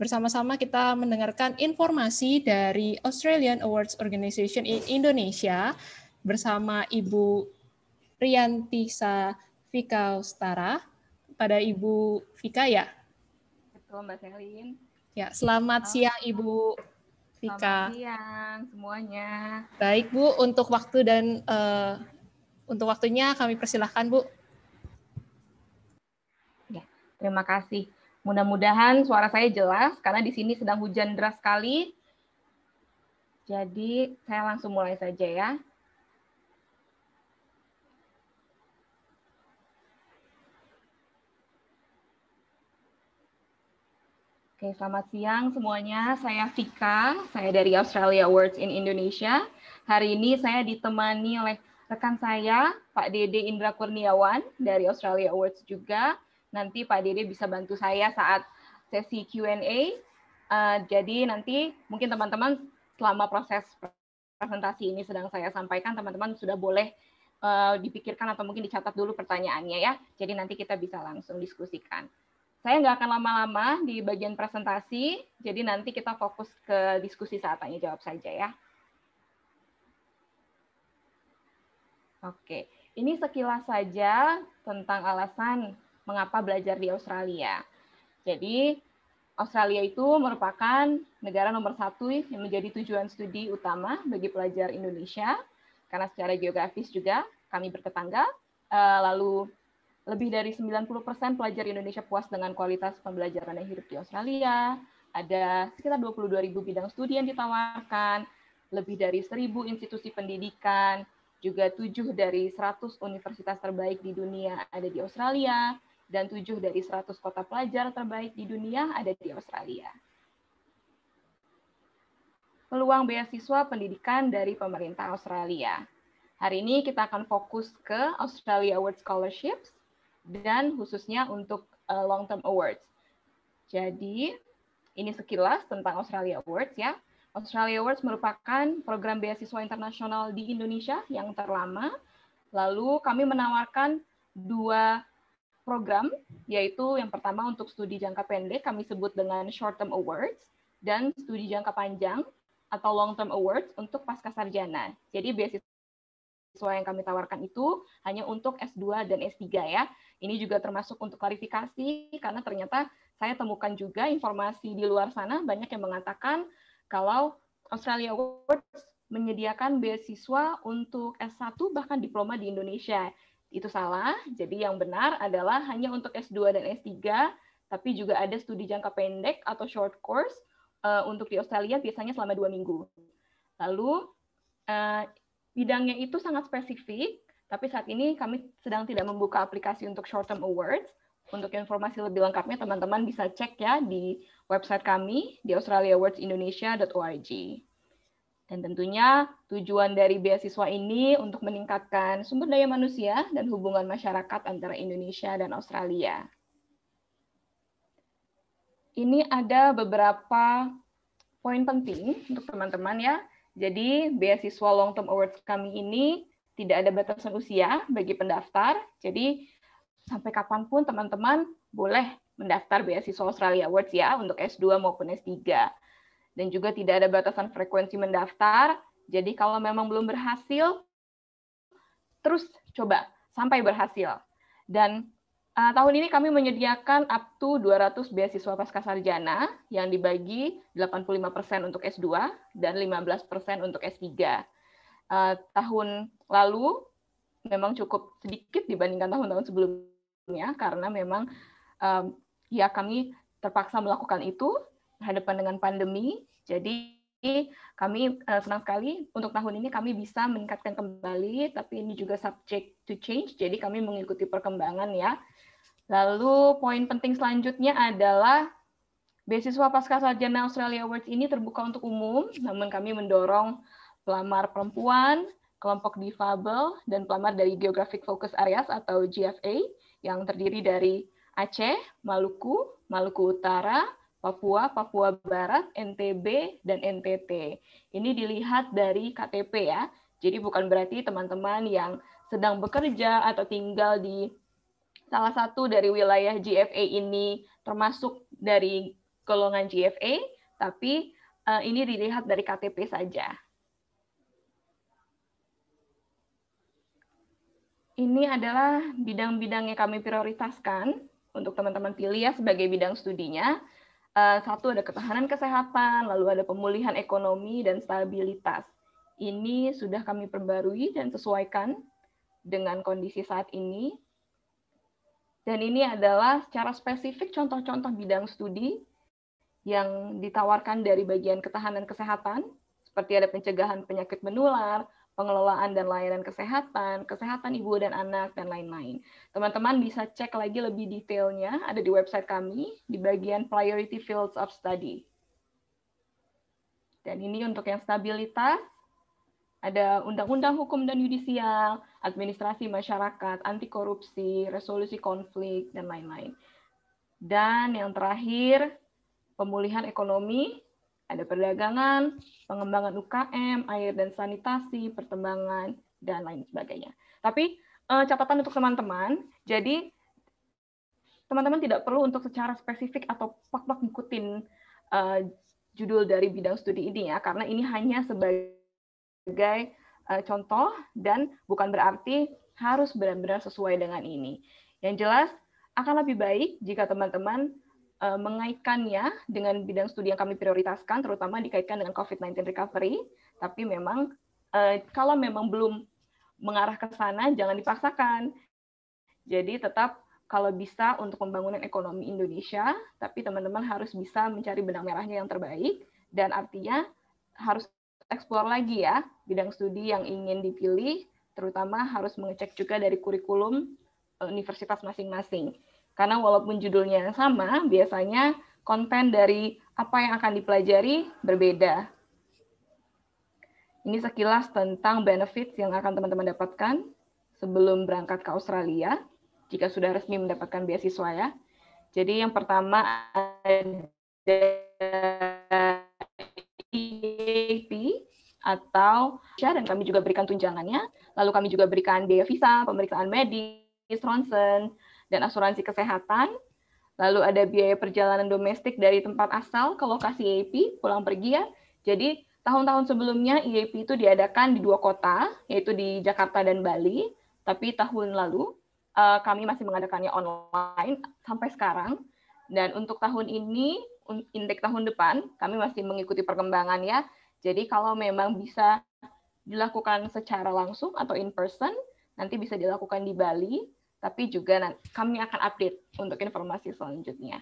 Bersama-sama kita mendengarkan informasi dari Australian Awards Organization in Indonesia bersama Ibu Riantisa Vikaustara. Pada Ibu Vika ya? Betul Mbak Selin. Ya, selamat siang Ibu Vika. Selamat siang semuanya. Baik Bu, untuk waktu dan untuk waktunya kami persilahkan Bu. Ya, terima kasih. Mudah-mudahan suara saya jelas karena di sini sedang hujan deras sekali. Jadi saya langsung mulai saja ya. Oke, selamat siang semuanya. Saya Vika, saya dari Australia Awards in Indonesia. Hari ini saya ditemani oleh rekan saya, Pak Dede Indra Kurniawan dari Australia Awards juga. Nanti Pak Dede bisa bantu saya saat sesi Q&A. Jadi nanti mungkin teman-teman selama proses presentasi ini sedang saya sampaikan, teman-teman sudah boleh dipikirkan atau mungkin dicatat dulu pertanyaannya ya. Jadi nanti kita bisa langsung diskusikan. Saya nggak akan lama-lama di bagian presentasi, jadi nanti kita fokus ke diskusi saat tanya jawab saja ya. Oke, ini sekilas saja tentang alasan mengapa belajar di Australia. Jadi, Australia itu merupakan negara nomor 1 yang menjadi tujuan studi utama bagi pelajar Indonesia, karena secara geografis juga kami bertetangga, lalu lebih dari 90% pelajar Indonesia puas dengan kualitas pembelajaran yang hidup di Australia. Ada sekitar 22.000 bidang studi yang ditawarkan, lebih dari 1.000 institusi pendidikan, juga 7 dari 100 universitas terbaik di dunia ada di Australia, dan 7 dari 100 kota pelajar terbaik di dunia ada di Australia. Peluang beasiswa pendidikan dari pemerintah Australia. Hari ini kita akan fokus ke Australia Awards Scholarships, dan khususnya untuk long-term awards. Jadi, ini sekilas tentang Australia Awards ya. Australia Awards merupakan program beasiswa internasional di Indonesia yang terlama. Lalu kami menawarkan 2 program, yaitu yang pertama untuk studi jangka pendek kami sebut dengan short term awards, dan studi jangka panjang atau long term awards untuk pasca sarjana. Jadi beasiswa yang kami tawarkan itu hanya untuk S2 dan S3 ya. Ini juga termasuk untuk klarifikasi karena ternyata saya temukan juga informasi di luar sana banyak yang mengatakan kalau Australia Awards menyediakan beasiswa untuk S1 bahkan diploma di Indonesia. Itu salah, jadi yang benar adalah hanya untuk S2 dan S3, tapi juga ada studi jangka pendek atau short course untuk di Australia biasanya selama 2 minggu. Lalu bidangnya itu sangat spesifik, tapi saat ini kami sedang tidak membuka aplikasi untuk short term awards. Untuk informasi lebih lengkapnya teman-teman bisa cek ya di website kami di australiawardsindonesia.org. Dan tentunya tujuan dari beasiswa ini untuk meningkatkan sumber daya manusia dan hubungan masyarakat antara Indonesia dan Australia. Ini ada beberapa poin penting untuk teman-teman ya. Jadi beasiswa long term awards kami ini tidak ada batasan usia bagi pendaftar. Jadi sampai kapanpun teman-teman boleh mendaftar beasiswa Australia Awards ya untuk S2 maupun S3. Dan juga tidak ada batasan frekuensi mendaftar. Jadi kalau memang belum berhasil, terus coba sampai berhasil. Dan tahun ini kami menyediakan up to 200 beasiswa pascasarjana yang dibagi 85% untuk S2 dan 15% untuk S3. Tahun lalu memang cukup sedikit dibandingkan tahun-tahun sebelumnya karena memang ya kami terpaksa melakukan itu berhadapan dengan pandemi. Jadi kami senang sekali untuk tahun ini kami bisa meningkatkan kembali, tapi ini juga subject to change, jadi kami mengikuti perkembangan ya. Lalu poin penting selanjutnya adalah beasiswa pascasarjana Australia Awards ini terbuka untuk umum, namun kami mendorong pelamar perempuan, kelompok difabel, dan pelamar dari Geographic Focus Areas atau GFA yang terdiri dari Aceh, Maluku, Maluku Utara, Papua, Papua Barat, NTB, dan NTT. Ini dilihat dari KTP ya. Jadi bukan berarti teman-teman yang sedang bekerja atau tinggal di salah satu dari wilayah GFA ini termasuk dari golongan GFA, tapi ini dilihat dari KTP saja. Ini adalah bidang-bidang yang kami prioritaskan untuk teman-teman pilih ya sebagai bidang studinya. Satu ada ketahanan kesehatan, lalu ada pemulihan ekonomi dan stabilitas. Ini sudah kami perbarui dan sesuaikan dengan kondisi saat ini. Dan ini adalah secara spesifik contoh-contoh bidang studi yang ditawarkan dari bagian ketahanan kesehatan, seperti ada pencegahan penyakit menular, pengelolaan dan layanan kesehatan, kesehatan ibu dan anak, dan lain-lain. Teman-teman bisa cek lagi lebih detailnya, ada di website kami, di bagian Priority Fields of Study. Dan ini untuk yang stabilitas, ada undang-undang hukum dan yudisial, administrasi masyarakat, anti korupsi, resolusi konflik, dan lain-lain. Dan yang terakhir, pemulihan ekonomi, ada perdagangan, pengembangan UKM, air dan sanitasi, pertambangan, dan lain sebagainya. Tapi catatan untuk teman-teman, jadi teman-teman tidak perlu untuk secara spesifik atau plak-plak ngikutin judul dari bidang studi ini ya, karena ini hanya sebagai contoh dan bukan berarti harus benar-benar sesuai dengan ini. Yang jelas akan lebih baik jika teman-teman mengaitkannya dengan bidang studi yang kami prioritaskan, terutama dikaitkan dengan COVID-19 recovery, tapi memang kalau memang belum mengarah ke sana, jangan dipaksakan. Jadi tetap kalau bisa untuk pembangunan ekonomi Indonesia, tapi teman-teman harus bisa mencari benang merahnya yang terbaik, dan artinya harus eksplor lagi ya, bidang studi yang ingin dipilih, terutama harus mengecek juga dari kurikulum universitas masing-masing. Karena walaupun judulnya sama, biasanya konten dari apa yang akan dipelajari berbeda. Ini sekilas tentang benefits yang akan teman-teman dapatkan sebelum berangkat ke Australia, jika sudah resmi mendapatkan beasiswa ya. Jadi yang pertama ada EAP atau dan kami juga berikan tunjangannya. Lalu kami juga berikan biaya visa, pemeriksaan medis, ronsen, dan asuransi kesehatan. Lalu ada biaya perjalanan domestik dari tempat asal ke lokasi EAP, pulang pergi ya. Jadi tahun-tahun sebelumnya EAP itu diadakan di 2 kota, yaitu di Jakarta dan Bali. Tapi tahun lalu kami masih mengadakannya online sampai sekarang. Dan untuk tahun ini, intake tahun depan, kami masih mengikuti perkembangan ya. Jadi kalau memang bisa dilakukan secara langsung atau in person, nanti bisa dilakukan di Bali, tapi juga kami akan update untuk informasi selanjutnya.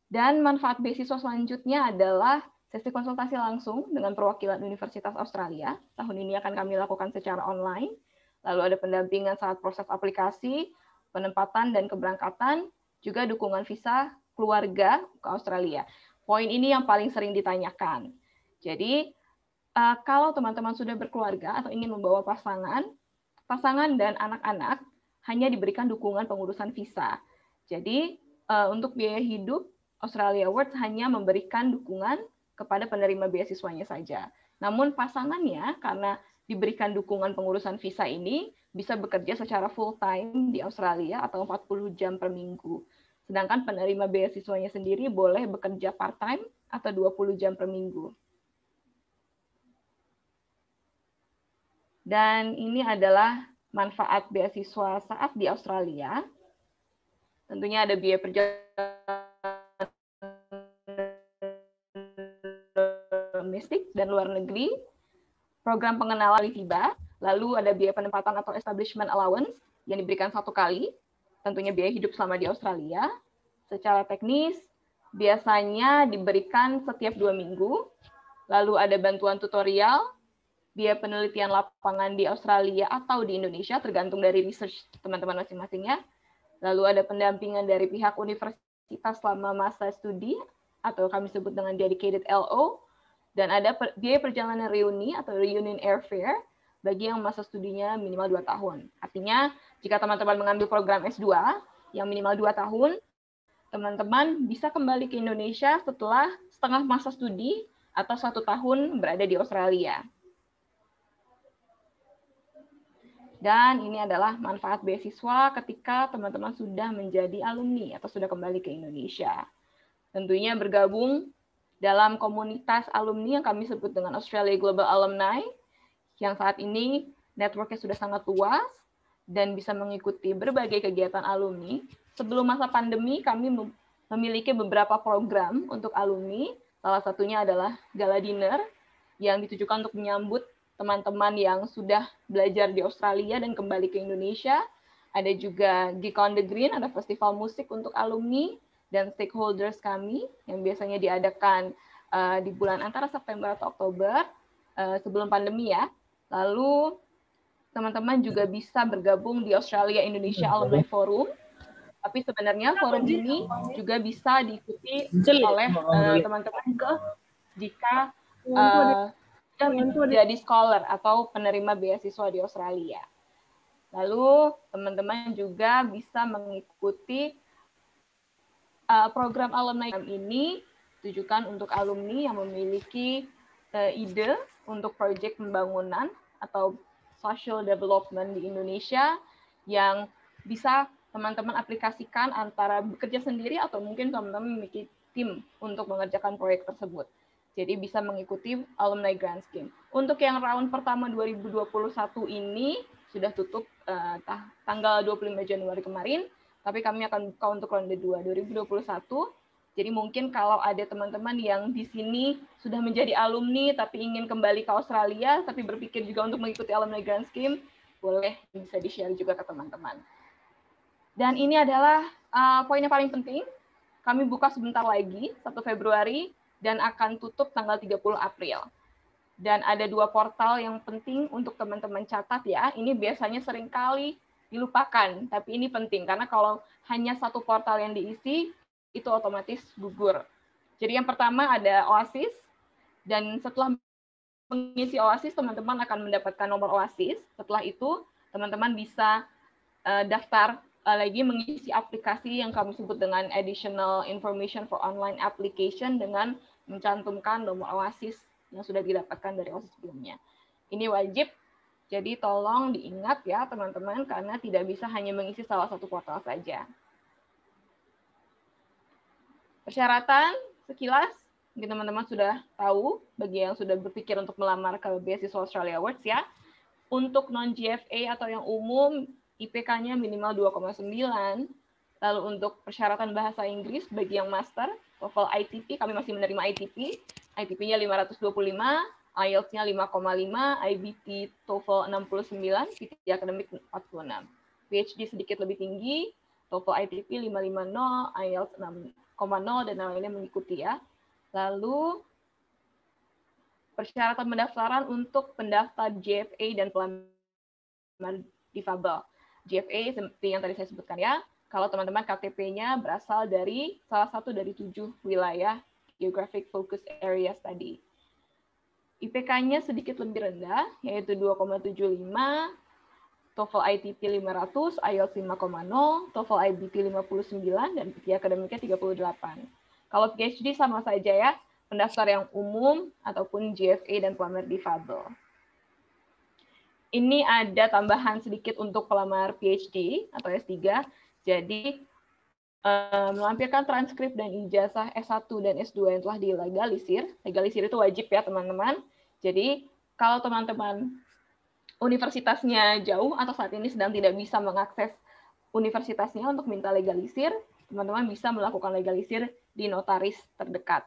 Dan manfaat beasiswa selanjutnya adalah sesi konsultasi langsung dengan perwakilan Universitas Australia. Tahun ini akan kami lakukan secara online. Lalu ada pendampingan saat proses aplikasi, penempatan dan keberangkatan, juga dukungan visa keluarga ke Australia. Poin ini yang paling sering ditanyakan. Jadi, kalau teman-teman sudah berkeluarga atau ingin membawa pasangan dan anak-anak hanya diberikan dukungan pengurusan visa. Jadi, untuk biaya hidup, Australia Awards hanya memberikan dukungan kepada penerima beasiswanya saja. Namun pasangannya, karena diberikan dukungan pengurusan visa ini, bisa bekerja secara full-time di Australia atau 40 jam per minggu. Sedangkan penerima beasiswanya sendiri boleh bekerja part-time atau 20 jam per minggu. Dan ini adalah manfaat beasiswa saat di Australia. Tentunya ada biaya perjalanan domestik dan luar negeri, program pengenalan tiba, lalu ada biaya penempatan atau establishment allowance yang diberikan 1 kali, tentunya biaya hidup selama di Australia. Secara teknis, biasanya diberikan setiap 2 minggu, lalu ada bantuan tutorial, biaya penelitian lapangan di Australia atau di Indonesia, tergantung dari research teman-teman masing-masing ya. Lalu ada pendampingan dari pihak universitas selama masa studi, atau kami sebut dengan dedicated LO, dan ada biaya perjalanan reuni atau reunion airfare bagi yang masa studinya minimal 2 tahun. Artinya, jika teman-teman mengambil program S2 yang minimal 2 tahun, teman-teman bisa kembali ke Indonesia setelah setengah masa studi atau 1 tahun berada di Australia. Dan ini adalah manfaat beasiswa ketika teman-teman sudah menjadi alumni atau sudah kembali ke Indonesia. Tentunya bergabung dalam komunitas alumni yang kami sebut dengan Australia Global Alumni, yang saat ini network-nya sudah sangat luas dan bisa mengikuti berbagai kegiatan alumni. Sebelum masa pandemi, kami memiliki beberapa program untuk alumni. Salah satunya adalah Gala Dinner yang ditujukan untuk menyambut teman-teman yang sudah belajar di Australia dan kembali ke Indonesia. Ada juga Geek on the Green, ada festival musik untuk alumni dan stakeholders kami yang biasanya diadakan di bulan antara September atau Oktober sebelum pandemi ya. Lalu teman-teman juga bisa bergabung di Australia Indonesia Alumni Forum. Tapi sebenarnya forum ini juga bisa diikuti oleh teman-teman jika jadi scholar atau penerima beasiswa di Australia. Lalu teman-teman juga bisa mengikuti program alumni ini ditujukan untuk alumni yang memiliki ide untuk proyek pembangunan atau social development di Indonesia yang bisa teman-teman aplikasikan antara bekerja sendiri atau mungkin teman-teman memiliki tim untuk mengerjakan proyek tersebut. Jadi bisa mengikuti Alumni Grant Scheme. Untuk yang round pertama 2021 ini sudah tutup tanggal 25 Januari kemarin, tapi kami akan buka untuk ronde 2 2021. Jadi mungkin kalau ada teman-teman yang di sini sudah menjadi alumni tapi ingin kembali ke Australia, tapi berpikir juga untuk mengikuti Alumni Grant Scheme, boleh bisa di-share juga ke teman-teman. Dan ini adalah poin yang paling penting. Kami buka sebentar lagi, 1 Februari, dan akan tutup tanggal 30 April. Dan ada 2 portal yang penting untuk teman-teman catat ya. Ini biasanya seringkali dilupakan, tapi ini penting. Karena kalau hanya 1 portal yang diisi, itu otomatis gugur. Jadi yang pertama ada OASIS, dan setelah mengisi OASIS, teman-teman akan mendapatkan nomor OASIS. Setelah itu, teman-teman bisa daftar lagi mengisi aplikasi yang kami sebut dengan Additional Information for Online Application dengan mencantumkan nomor OASIS yang sudah didapatkan dari OASIS sebelumnya. Ini wajib, jadi tolong diingat ya teman-teman, karena tidak bisa hanya mengisi salah satu portal saja. Persyaratan sekilas, mungkin teman-teman sudah tahu, bagi yang sudah berpikir untuk melamar ke beasiswa Australia Awards ya. Untuk non-GFA atau yang umum, IPK-nya minimal 2,9. Lalu untuk persyaratan bahasa Inggris, bagi yang master, TOEFL ITP, kami masih menerima ITP. ITP-nya 525, IELTS-nya 5,5, IBT TOEFL 69, PT akademik 46. PhD sedikit lebih tinggi, TOEFL ITP 550, IELTS 6,0, dan lainnya mengikuti ya. Lalu persyaratan pendaftaran untuk pendaftar GFA dan pelamar difabel. GFA seperti yang tadi saya sebutkan ya, kalau teman-teman KTP-nya berasal dari salah satu dari 7 wilayah Geographic Focus Areas tadi. IPK-nya sedikit lebih rendah, yaitu 2,75, TOEFL ITP 500, IELTS 5,0, TOEFL IBT 59, dan PT akademiknya 38. Kalau PhD sama saja ya, pendaftar yang umum ataupun GFA dan pelamar difabel. Ini ada tambahan sedikit untuk pelamar PhD atau S3. Jadi, melampirkan transkrip dan ijazah S1 dan S2 yang telah dilegalisir. Legalisir itu wajib ya, teman-teman. Jadi, kalau teman-teman universitasnya jauh atau saat ini sedang tidak bisa mengakses universitasnya untuk minta legalisir, teman-teman bisa melakukan legalisir di notaris terdekat.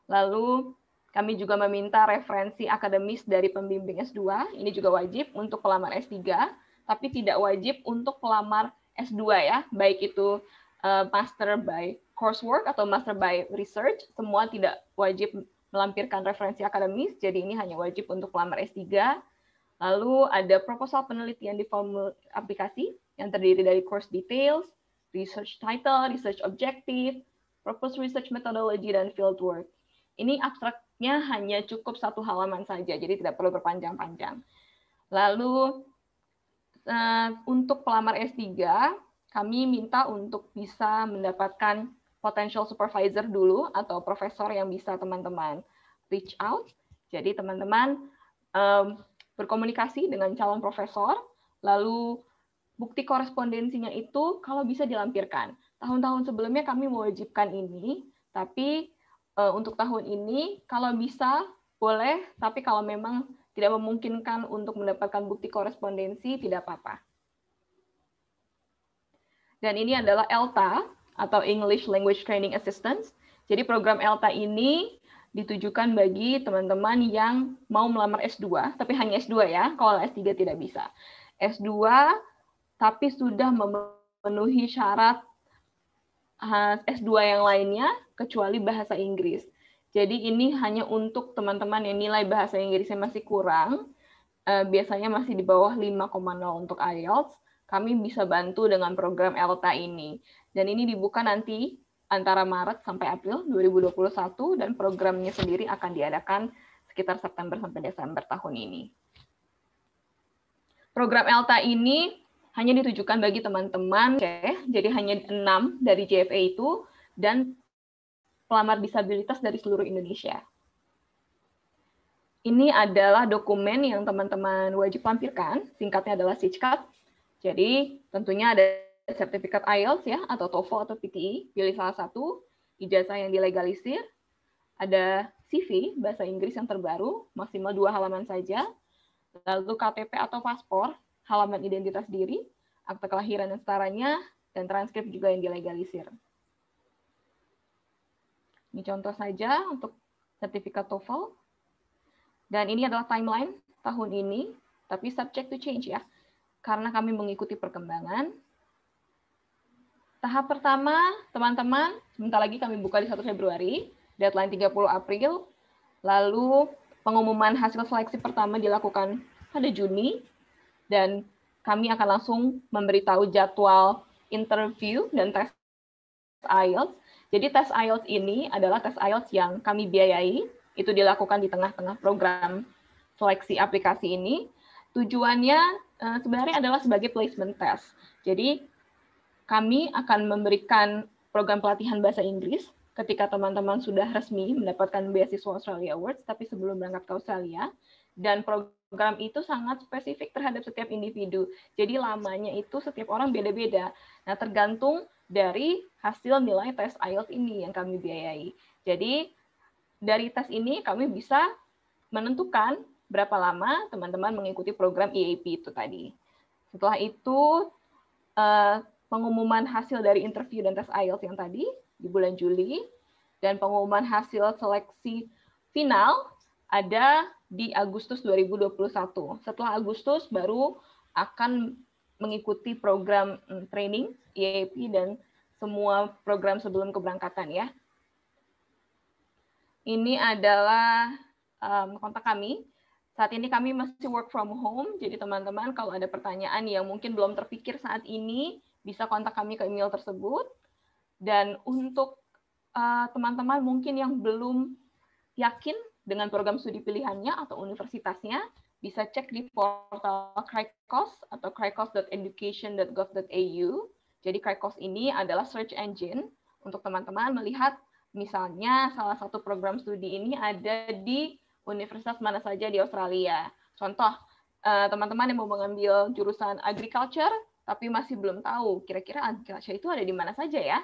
Lalu, kami juga meminta referensi akademis dari pembimbing S2, ini juga wajib untuk pelamar S3, tapi tidak wajib untuk pelamar S2 ya, baik itu master by coursework atau master by research, semua tidak wajib melampirkan referensi akademis, jadi ini hanya wajib untuk pelamar S3. Lalu ada proposal penelitian di formulir aplikasi yang terdiri dari course details, research title, research objective, proposed research methodology, dan field work. Ini abstraknya hanya cukup 1 halaman saja, jadi tidak perlu berpanjang-panjang. Lalu untuk pelamar S3, kami minta untuk bisa mendapatkan potential supervisor dulu atau profesor yang bisa teman-teman reach out. Jadi teman-teman berkomunikasi dengan calon profesor, lalu bukti korespondensinya itu kalau bisa dilampirkan. Tahun-tahun sebelumnya kami mewajibkan ini, tapi untuk tahun ini kalau bisa boleh, tapi kalau memang tidak memungkinkan untuk mendapatkan bukti korespondensi, tidak apa-apa. Dan ini adalah ELTA, atau English Language Training Assistance. Jadi program ELTA ini ditujukan bagi teman-teman yang mau melamar S2, tapi hanya S2 ya, kalau S3 tidak bisa. S2, tapi sudah memenuhi syarat S2 yang lainnya, kecuali bahasa Inggris. Jadi ini hanya untuk teman-teman yang nilai bahasa Inggrisnya masih kurang, biasanya masih di bawah 5,0 untuk IELTS, kami bisa bantu dengan program ELTA ini. Dan ini dibuka nanti antara Maret sampai April 2021, dan programnya sendiri akan diadakan sekitar September sampai Desember tahun ini. Program ELTA ini hanya ditujukan bagi teman-teman, jadi hanya 6 dari JFA itu, dan pelamar disabilitas dari seluruh Indonesia. Ini adalah dokumen yang teman-teman wajib lampirkan, singkatnya adalah SICCAT. Jadi tentunya ada sertifikat IELTS ya, atau TOEFL atau PTE, pilih salah satu, ijazah yang dilegalisir, ada CV, bahasa Inggris yang terbaru, maksimal 2 halaman saja, lalu KTP atau paspor, halaman identitas diri, akte kelahiran dan setaranya, dan transkrip juga yang dilegalisir. Ini contoh saja untuk sertifikat TOEFL. Dan ini adalah timeline tahun ini, tapi subject to change ya, karena kami mengikuti perkembangan. Tahap pertama, teman-teman, sebentar lagi kami buka di 1 Februari, deadline 30 April, lalu pengumuman hasil seleksi pertama dilakukan pada Juni, dan kami akan langsung memberitahu jadwal interview dan tes IELTS. Jadi tes IELTS ini adalah tes IELTS yang kami biayai, itu dilakukan di tengah-tengah program seleksi aplikasi ini. Tujuannya sebenarnya adalah sebagai placement test. Jadi kami akan memberikan program pelatihan bahasa Inggris ketika teman-teman sudah resmi mendapatkan beasiswa Australia Awards, tapi sebelum berangkat ke Australia. Dan program itu sangat spesifik terhadap setiap individu. Jadi lamanya itu setiap orang beda-beda. Nah, tergantung dari hasil nilai tes IELTS ini yang kami biayai. Jadi dari tes ini kami bisa menentukan berapa lama teman-teman mengikuti program EAP itu tadi. Setelah itu pengumuman hasil dari interview dan tes IELTS yang tadi di bulan Juli, dan pengumuman hasil seleksi final ada di Agustus 2021. Setelah Agustus baru akan mengikuti program training EAP dan semua program sebelum keberangkatan ya. Ini adalah kontak kami. Saat ini kami masih work from home, jadi teman-teman kalau ada pertanyaan yang mungkin belum terpikir saat ini, bisa kontak kami ke email tersebut. Dan untuk teman-teman mungkin yang belum yakin dengan program studi pilihannya atau universitasnya, bisa cek di portal Krikos atau krikos.education.gov.au. Jadi Krikos ini adalah search engine untuk teman-teman melihat misalnya salah satu program studi ini ada di universitas mana saja di Australia. Contoh, teman-teman yang mau mengambil jurusan agriculture, tapi masih belum tahu kira-kira agriculture itu ada di mana saja ya.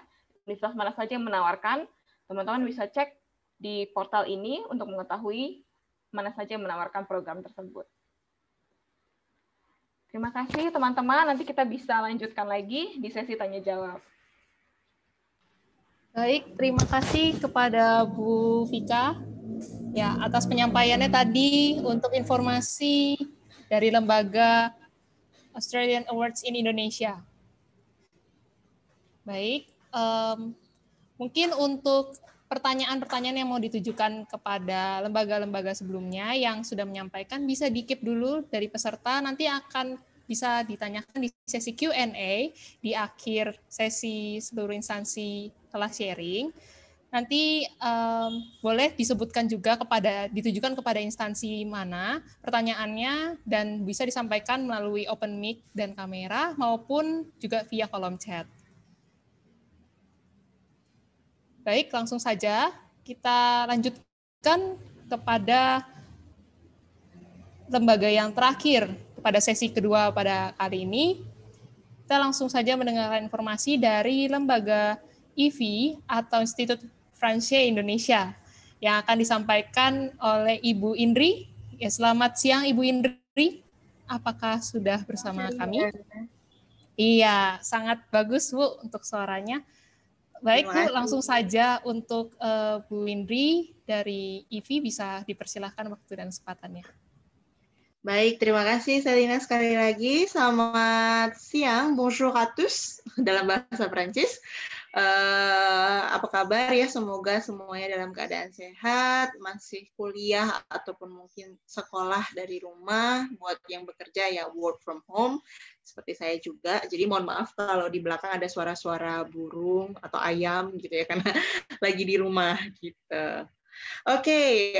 Universitas mana saja yang menawarkan, teman-teman bisa cek di portal ini untuk mengetahui mana saja yang menawarkan program tersebut. Terima kasih teman-teman, nanti kita bisa lanjutkan lagi di sesi tanya-jawab. Baik, terima kasih kepada Bu Vika ya atas penyampaiannya tadi untuk informasi dari lembaga Australian Awards in Indonesia. Baik, mungkin untuk pertanyaan-pertanyaan yang mau ditujukan kepada lembaga-lembaga sebelumnya yang sudah menyampaikan bisa di-keep dulu dari peserta, nanti akan bisa ditanyakan di sesi Q&A di akhir sesi seluruh instansi telah sharing. Nanti boleh disebutkan juga ditujukan kepada instansi mana pertanyaannya dan bisa disampaikan melalui open mic dan kamera maupun juga via kolom chat. Baik, langsung saja kita lanjutkan kepada lembaga yang terakhir pada sesi kedua pada kali ini. Kita langsung saja mendengarkan informasi dari lembaga IFI atau Institut Français Indonesia yang akan disampaikan oleh Ibu Indri. Ya, selamat siang Ibu Indri. Apakah sudah bersama kami? Iya, sangat bagus Bu untuk suaranya. Baik Bu, langsung saja untuk Bu Indri dari IFI bisa dipersilahkan waktu dan kesempatannya. Baik, terima kasih Selina sekali lagi. Selamat siang, bonjour à tous dalam bahasa Prancis. Apa kabar ya? Semoga semuanya dalam keadaan sehat, masih kuliah ataupun mungkin sekolah dari rumah. Buat yang bekerja ya work from home, seperti saya juga. Jadi mohon maaf kalau di belakang ada suara-suara burung atau ayam gitu ya, karena lagi di rumah gitu. Oke,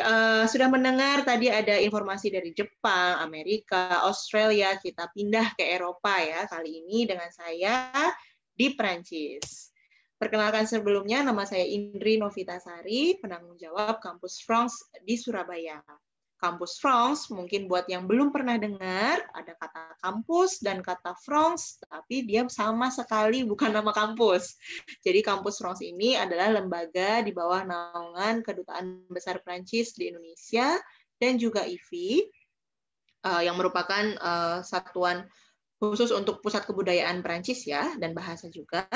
sudah mendengar tadi ada informasi dari Jepang, Amerika, Australia, kita pindah ke Eropa ya kali ini dengan saya di Prancis. Perkenalkan sebelumnya, nama saya Indri Novitasari, penanggung jawab Kampus France di Surabaya. Kampus France, mungkin buat yang belum pernah dengar, ada kata kampus dan kata France, tapi dia sama sekali bukan nama kampus. Jadi Kampus France ini adalah lembaga di bawah naungan Kedutaan Besar Prancis di Indonesia dan juga IFI, yang merupakan satuan khusus untuk pusat kebudayaan Prancis ya, dan bahasa juga.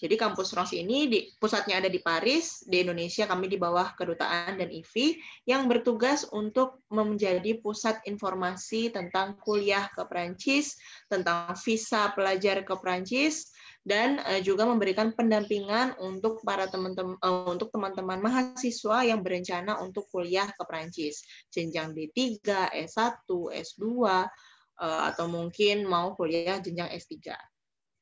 Jadi Kampus France ini pusatnya ada di Paris, di Indonesia kami di bawah Kedutaan dan IFI yang bertugas untuk menjadi pusat informasi tentang kuliah ke Prancis, tentang visa pelajar ke Prancis, dan juga memberikan pendampingan untuk para teman-teman mahasiswa yang berencana untuk kuliah ke Prancis, jenjang D3, S1, S2, atau mungkin mau kuliah jenjang S3.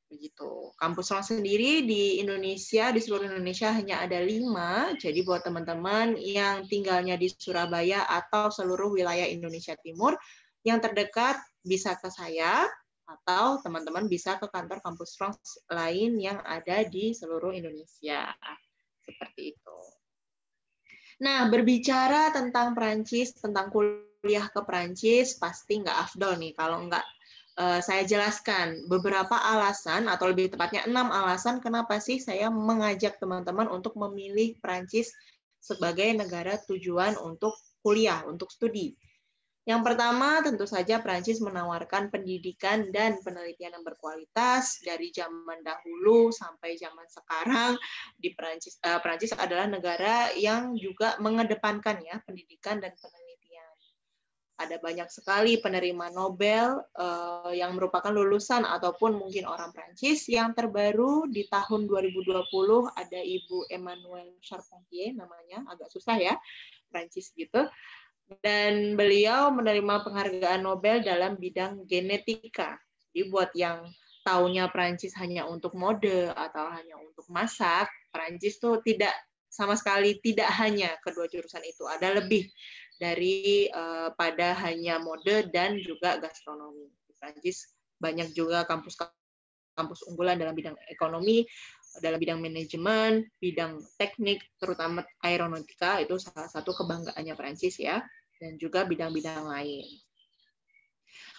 Begitu. Kampus France sendiri di Indonesia, di seluruh Indonesia hanya ada 5, jadi buat teman-teman yang tinggalnya di Surabaya atau seluruh wilayah Indonesia Timur, yang terdekat bisa ke saya, atau teman-teman bisa ke kantor Kampus France lain yang ada di seluruh Indonesia. Seperti itu. Nah, berbicara tentang Prancis, tentang kuliah ke Prancis, pasti nggak afdol nih kalau nggak saya jelaskan beberapa alasan, atau lebih tepatnya 6 alasan kenapa sih saya mengajak teman-teman untuk memilih Prancis sebagai negara tujuan untuk kuliah, untuk studi. Yang pertama, tentu saja Prancis menawarkan pendidikan dan penelitian yang berkualitas. Dari zaman dahulu sampai zaman sekarang, di Prancis adalah negara yang juga mengedepankan ya pendidikan dan penelitian. Ada banyak sekali penerima Nobel yang merupakan lulusan ataupun mungkin orang Prancis. Yang terbaru di tahun 2020 ada Ibu Emmanuelle Charpentier, namanya agak susah ya, Prancis gitu. Dan beliau menerima penghargaan Nobel dalam bidang genetika. Jadi buat yang taunya Prancis hanya untuk mode atau hanya untuk masak, Prancis tuh tidak, sama sekali tidak hanya kedua jurusan itu. Ada lebih dari pada hanya mode dan juga gastronomi. Di Prancis banyak juga kampus unggulan dalam bidang ekonomi, dalam bidang manajemen, bidang teknik, terutama aeronautika, itu salah satu kebanggaannya Prancis ya, dan juga bidang-bidang lain.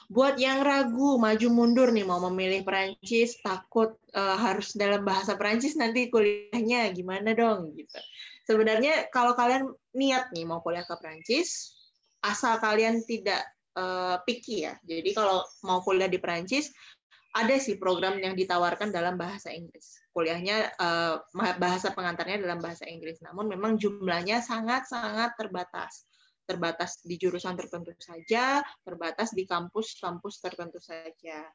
Buat yang ragu, maju mundur nih mau memilih Prancis, takut harus dalam bahasa Prancis nanti kuliahnya gimana dong gitu. Sebenarnya kalau kalian niat nih mau kuliah ke Prancis, asal kalian tidak picky ya. Jadi kalau mau kuliah di Prancis, ada sih program yang ditawarkan dalam bahasa Inggris. Kuliahnya bahasa pengantarnya dalam bahasa Inggris. Namun memang jumlahnya sangat-sangat terbatas. Terbatas di jurusan tertentu saja, terbatas di kampus-kampus tertentu saja.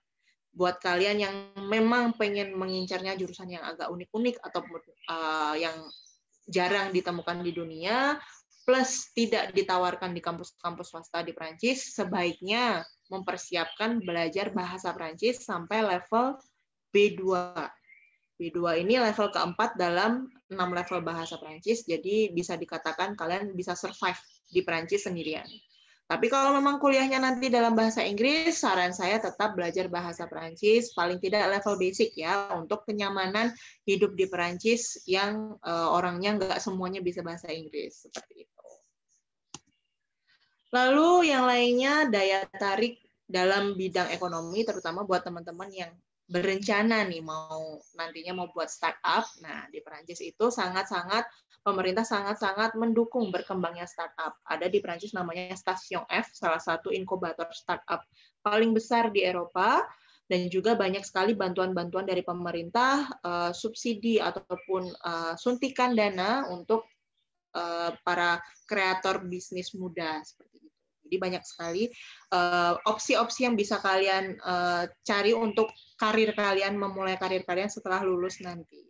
Buat kalian yang memang pengen mengincarnya jurusan yang agak unik-unik ataupun yang jarang ditemukan di dunia, plus tidak ditawarkan di kampus-kampus swasta di Prancis, sebaiknya mempersiapkan belajar bahasa Prancis sampai level B2. B2 ini level keempat dalam 6 level bahasa Prancis, jadi bisa dikatakan kalian bisa survive di Prancis sendirian. Tapi kalau memang kuliahnya nanti dalam bahasa Inggris, saran saya tetap belajar bahasa Prancis, paling tidak level basic ya, untuk kenyamanan hidup di Prancis yang orangnya nggak semuanya bisa bahasa Inggris, seperti itu. Lalu yang lainnya, daya tarik dalam bidang ekonomi, terutama buat teman-teman yang berencana nih nantinya mau buat startup. Nah, di Prancis itu pemerintah sangat-sangat mendukung berkembangnya startup. Ada di Prancis namanya Station F, salah satu inkubator startup paling besar di Eropa, dan juga banyak sekali bantuan-bantuan dari pemerintah, subsidi ataupun suntikan dana untuk para kreator bisnis muda seperti itu. Jadi banyak sekali opsi-opsi yang bisa kalian cari untuk karir kalian, memulai karir kalian setelah lulus nanti.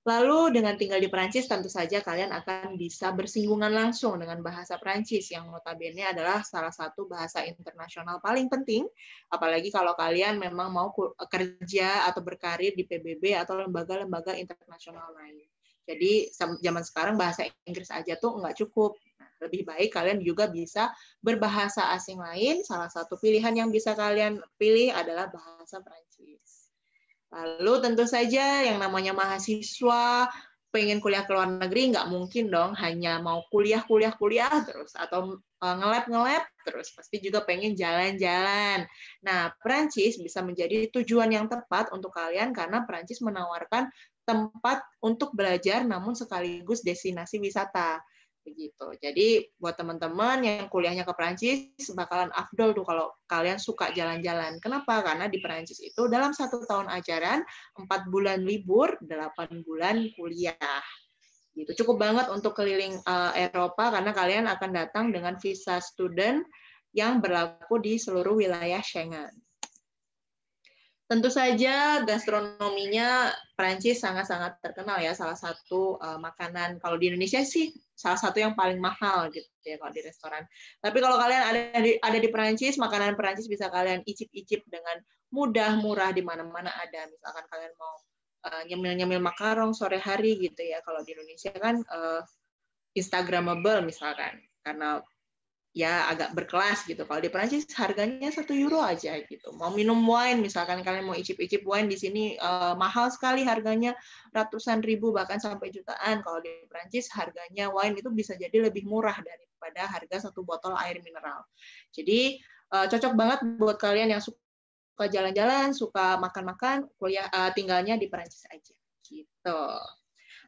Lalu dengan tinggal di Prancis, tentu saja kalian akan bisa bersinggungan langsung dengan bahasa Prancis, yang notabene adalah salah satu bahasa internasional paling penting, apalagi kalau kalian memang mau kerja atau berkarir di PBB atau lembaga-lembaga internasional lain. Jadi zaman sekarang bahasa Inggris aja tuh nggak cukup. Nah, lebih baik kalian juga bisa berbahasa asing lain. Salah satu pilihan yang bisa kalian pilih adalah bahasa Prancis. Lalu tentu saja yang namanya mahasiswa pengen kuliah ke luar negeri, nggak mungkin dong hanya mau kuliah terus, atau nge-lab terus. Pasti juga pengen jalan-jalan. Nah, Prancis bisa menjadi tujuan yang tepat untuk kalian karena Prancis menawarkan tempat untuk belajar namun sekaligus destinasi wisata. Begitu. Jadi buat teman-teman yang kuliahnya ke Prancis bakalan afdol tuh kalau kalian suka jalan-jalan. Kenapa? Karena di Prancis itu dalam 1 tahun ajaran 4 bulan libur, 8 bulan kuliah. Gitu. Cukup banget untuk keliling Eropa karena kalian akan datang dengan visa student yang berlaku di seluruh wilayah Schengen. Tentu saja gastronominya Prancis sangat-sangat terkenal ya, salah satu makanan, kalau di Indonesia sih salah satu yang paling mahal gitu ya kalau di restoran. Tapi kalau kalian ada di Prancis, makanan Prancis bisa kalian icip-icip dengan mudah, murah, di mana-mana ada. Misalkan kalian mau nyemil-nyemil makarong sore hari gitu ya, kalau di Indonesia kan Instagramable misalkan, karena ya agak berkelas gitu. Kalau di Prancis harganya €1 aja gitu. Mau minum wine, misalkan kalian mau icip-icip wine di sini mahal sekali harganya, ratusan ribu bahkan sampai jutaan. Kalau di Prancis harganya wine itu bisa jadi lebih murah daripada harga 1 botol air mineral. Jadi cocok banget buat kalian yang suka suka jalan-jalan, suka makan-makan, kuliah tinggalnya di Perancis aja. Gitu.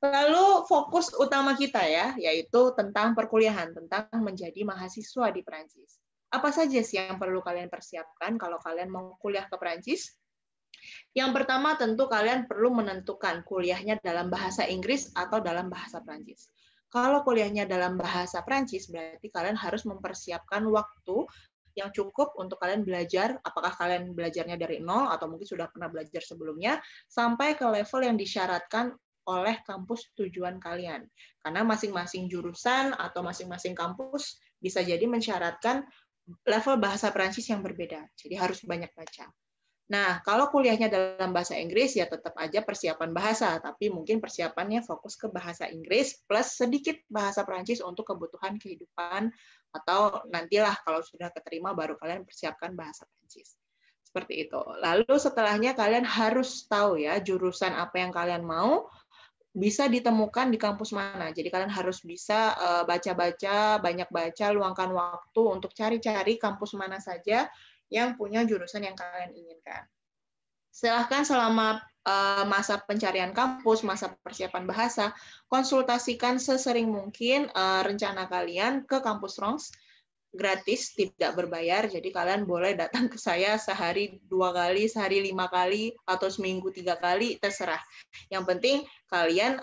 Lalu fokus utama kita ya, yaitu tentang perkuliahan, tentang menjadi mahasiswa di Perancis. Apa saja sih yang perlu kalian persiapkan kalau kalian mau kuliah ke Perancis? Yang pertama tentu kalian perlu menentukan kuliahnya dalam bahasa Inggris atau dalam bahasa Perancis. Kalau kuliahnya dalam bahasa Perancis, berarti kalian harus mempersiapkan waktu yang cukup untuk kalian belajar, apakah kalian belajarnya dari nol atau mungkin sudah pernah belajar sebelumnya, sampai ke level yang disyaratkan oleh kampus tujuan kalian. Karena masing-masing jurusan atau masing-masing kampus bisa jadi mensyaratkan level bahasa Perancis yang berbeda. Jadi harus banyak baca. Nah, kalau kuliahnya dalam bahasa Inggris, ya tetap aja persiapan bahasa, tapi mungkin persiapannya fokus ke bahasa Inggris plus sedikit bahasa Perancis untuk kebutuhan kehidupan, atau nantilah kalau sudah keterima baru kalian persiapkan bahasa Perancis. Seperti itu. Lalu setelahnya kalian harus tahu ya jurusan apa yang kalian mau, bisa ditemukan di kampus mana. Jadi kalian harus bisa baca-baca, banyak baca, luangkan waktu untuk cari-cari kampus mana saja yang punya jurusan yang kalian inginkan. Silahkan selama masa pencarian kampus, masa persiapan bahasa, konsultasikan sesering mungkin rencana kalian ke kampus Rons, gratis, tidak berbayar. Jadi kalian boleh datang ke saya sehari 2 kali, sehari 5 kali, atau seminggu 3 kali, terserah. Yang penting kalian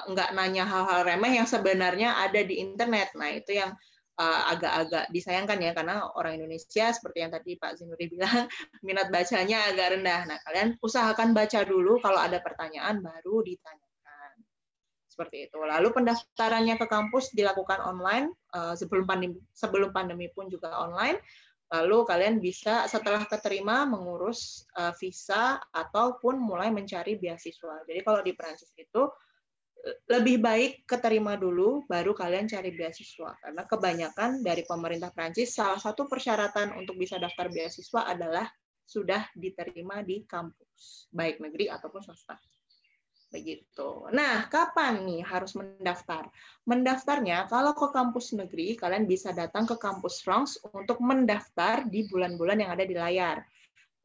nggak nanya hal-hal remeh yang sebenarnya ada di internet. Nah, itu yang agak-agak disayangkan ya, karena orang Indonesia seperti yang tadi Pak Zinuri bilang, minat bacanya agak rendah. Nah, kalian usahakan baca dulu, kalau ada pertanyaan baru ditanyakan. Seperti itu. Lalu pendaftarannya ke kampus dilakukan online, sebelum pandemi pun juga online. Lalu kalian bisa setelah keterima mengurus visa ataupun mulai mencari beasiswa. Jadi kalau di Perancis itu lebih baik keterima dulu, baru kalian cari beasiswa. Karena kebanyakan dari pemerintah Prancis, salah satu persyaratan untuk bisa daftar beasiswa adalah sudah diterima di kampus, baik negeri ataupun swasta. Begitu. Nah, kapan nih harus mendaftar? Mendaftarnya, kalau ke kampus negeri, kalian bisa datang ke kampus France untuk mendaftar di bulan-bulan yang ada di layar.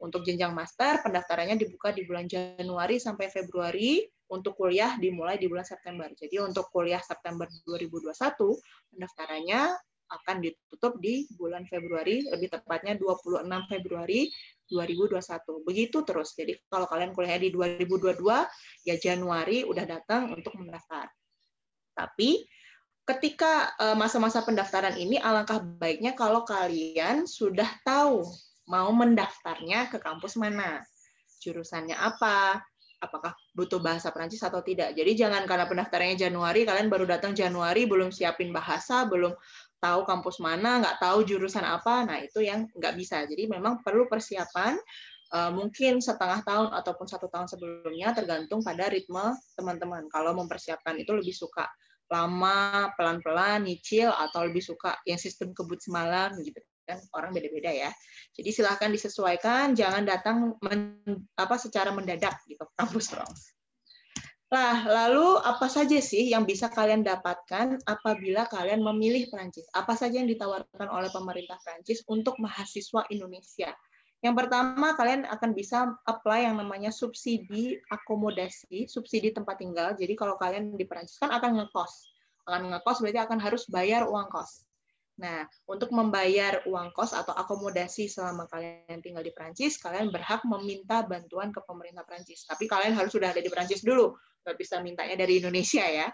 Untuk jenjang master, pendaftarannya dibuka di bulan Januari sampai Februari, untuk kuliah dimulai di bulan September. Jadi untuk kuliah September 2021, pendaftarannya akan ditutup di bulan Februari, lebih tepatnya 26 Februari 2021. Begitu terus. Jadi kalau kalian kuliah di 2022, ya Januari udah datang untuk mendaftar. Tapi ketika masa-masa pendaftaran ini, alangkah baiknya kalau kalian sudah tahu mau mendaftarnya ke kampus mana, jurusannya apa, apakah butuh bahasa Perancis atau tidak. Jadi jangan karena pendaftarannya Januari, kalian baru datang Januari, belum siapin bahasa, belum tahu kampus mana, nggak tahu jurusan apa, nah itu yang nggak bisa. Jadi memang perlu persiapan, mungkin setengah tahun ataupun 1 tahun sebelumnya, tergantung pada ritme teman-teman. Kalau mempersiapkan itu lebih suka lama, pelan-pelan, nyicil, atau lebih suka yang sistem kebut semalam, gitu kan, orang beda-beda ya. Jadi silahkan disesuaikan, jangan datang secara mendadak gitu kampus Rons. Nah, lalu apa saja sih yang bisa kalian dapatkan apabila kalian memilih Prancis? Apa saja yang ditawarkan oleh pemerintah Prancis untuk mahasiswa Indonesia? Yang pertama, kalian akan bisa apply yang namanya subsidi akomodasi, subsidi tempat tinggal. Jadi kalau kalian di Prancis kan akan ngekos. Akan ngekos berarti akan harus bayar uang kos. Nah, untuk membayar uang kos atau akomodasi selama kalian tinggal di Prancis, kalian berhak meminta bantuan ke pemerintah Prancis. Tapi kalian harus sudah ada di Prancis dulu, nggak bisa mintanya dari Indonesia ya.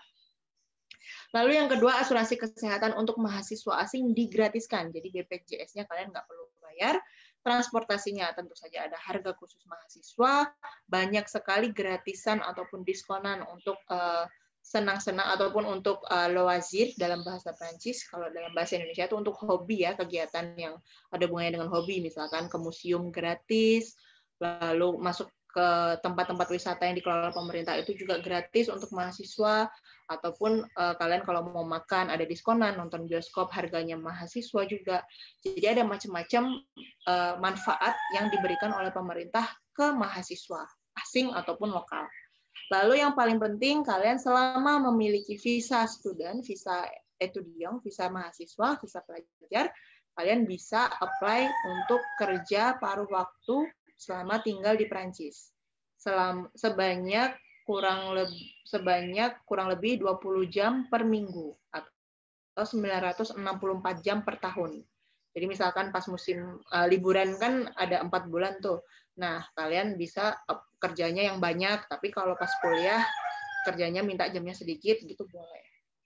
Lalu yang kedua, asuransi kesehatan untuk mahasiswa asing digratiskan. Jadi BPJS-nya kalian nggak perlu bayar. Transportasinya tentu saja ada harga khusus mahasiswa, banyak sekali gratisan ataupun diskonan untuk senang-senang ataupun untuk loisir dalam bahasa Prancis. Kalau dalam bahasa Indonesia itu untuk hobi ya, kegiatan yang ada hubungannya dengan hobi, misalkan ke museum gratis, lalu masuk ke tempat-tempat wisata yang dikelola pemerintah itu juga gratis untuk mahasiswa, ataupun kalian kalau mau makan ada diskonan, nonton bioskop harganya mahasiswa juga. Jadi ada macam-macam manfaat yang diberikan oleh pemerintah ke mahasiswa asing ataupun lokal. Lalu yang paling penting, kalian selama memiliki visa student, visa étudiant, visa mahasiswa, visa pelajar, kalian bisa apply untuk kerja paruh waktu selama tinggal di Prancis. Sebanyak kurang lebih 20 jam per minggu atau 964 jam per tahun. Jadi misalkan pas musim liburan kan ada 4 bulan tuh. Nah, kalian bisa kerjanya yang banyak, tapi kalau pas kuliah kerjanya minta jamnya sedikit gitu boleh.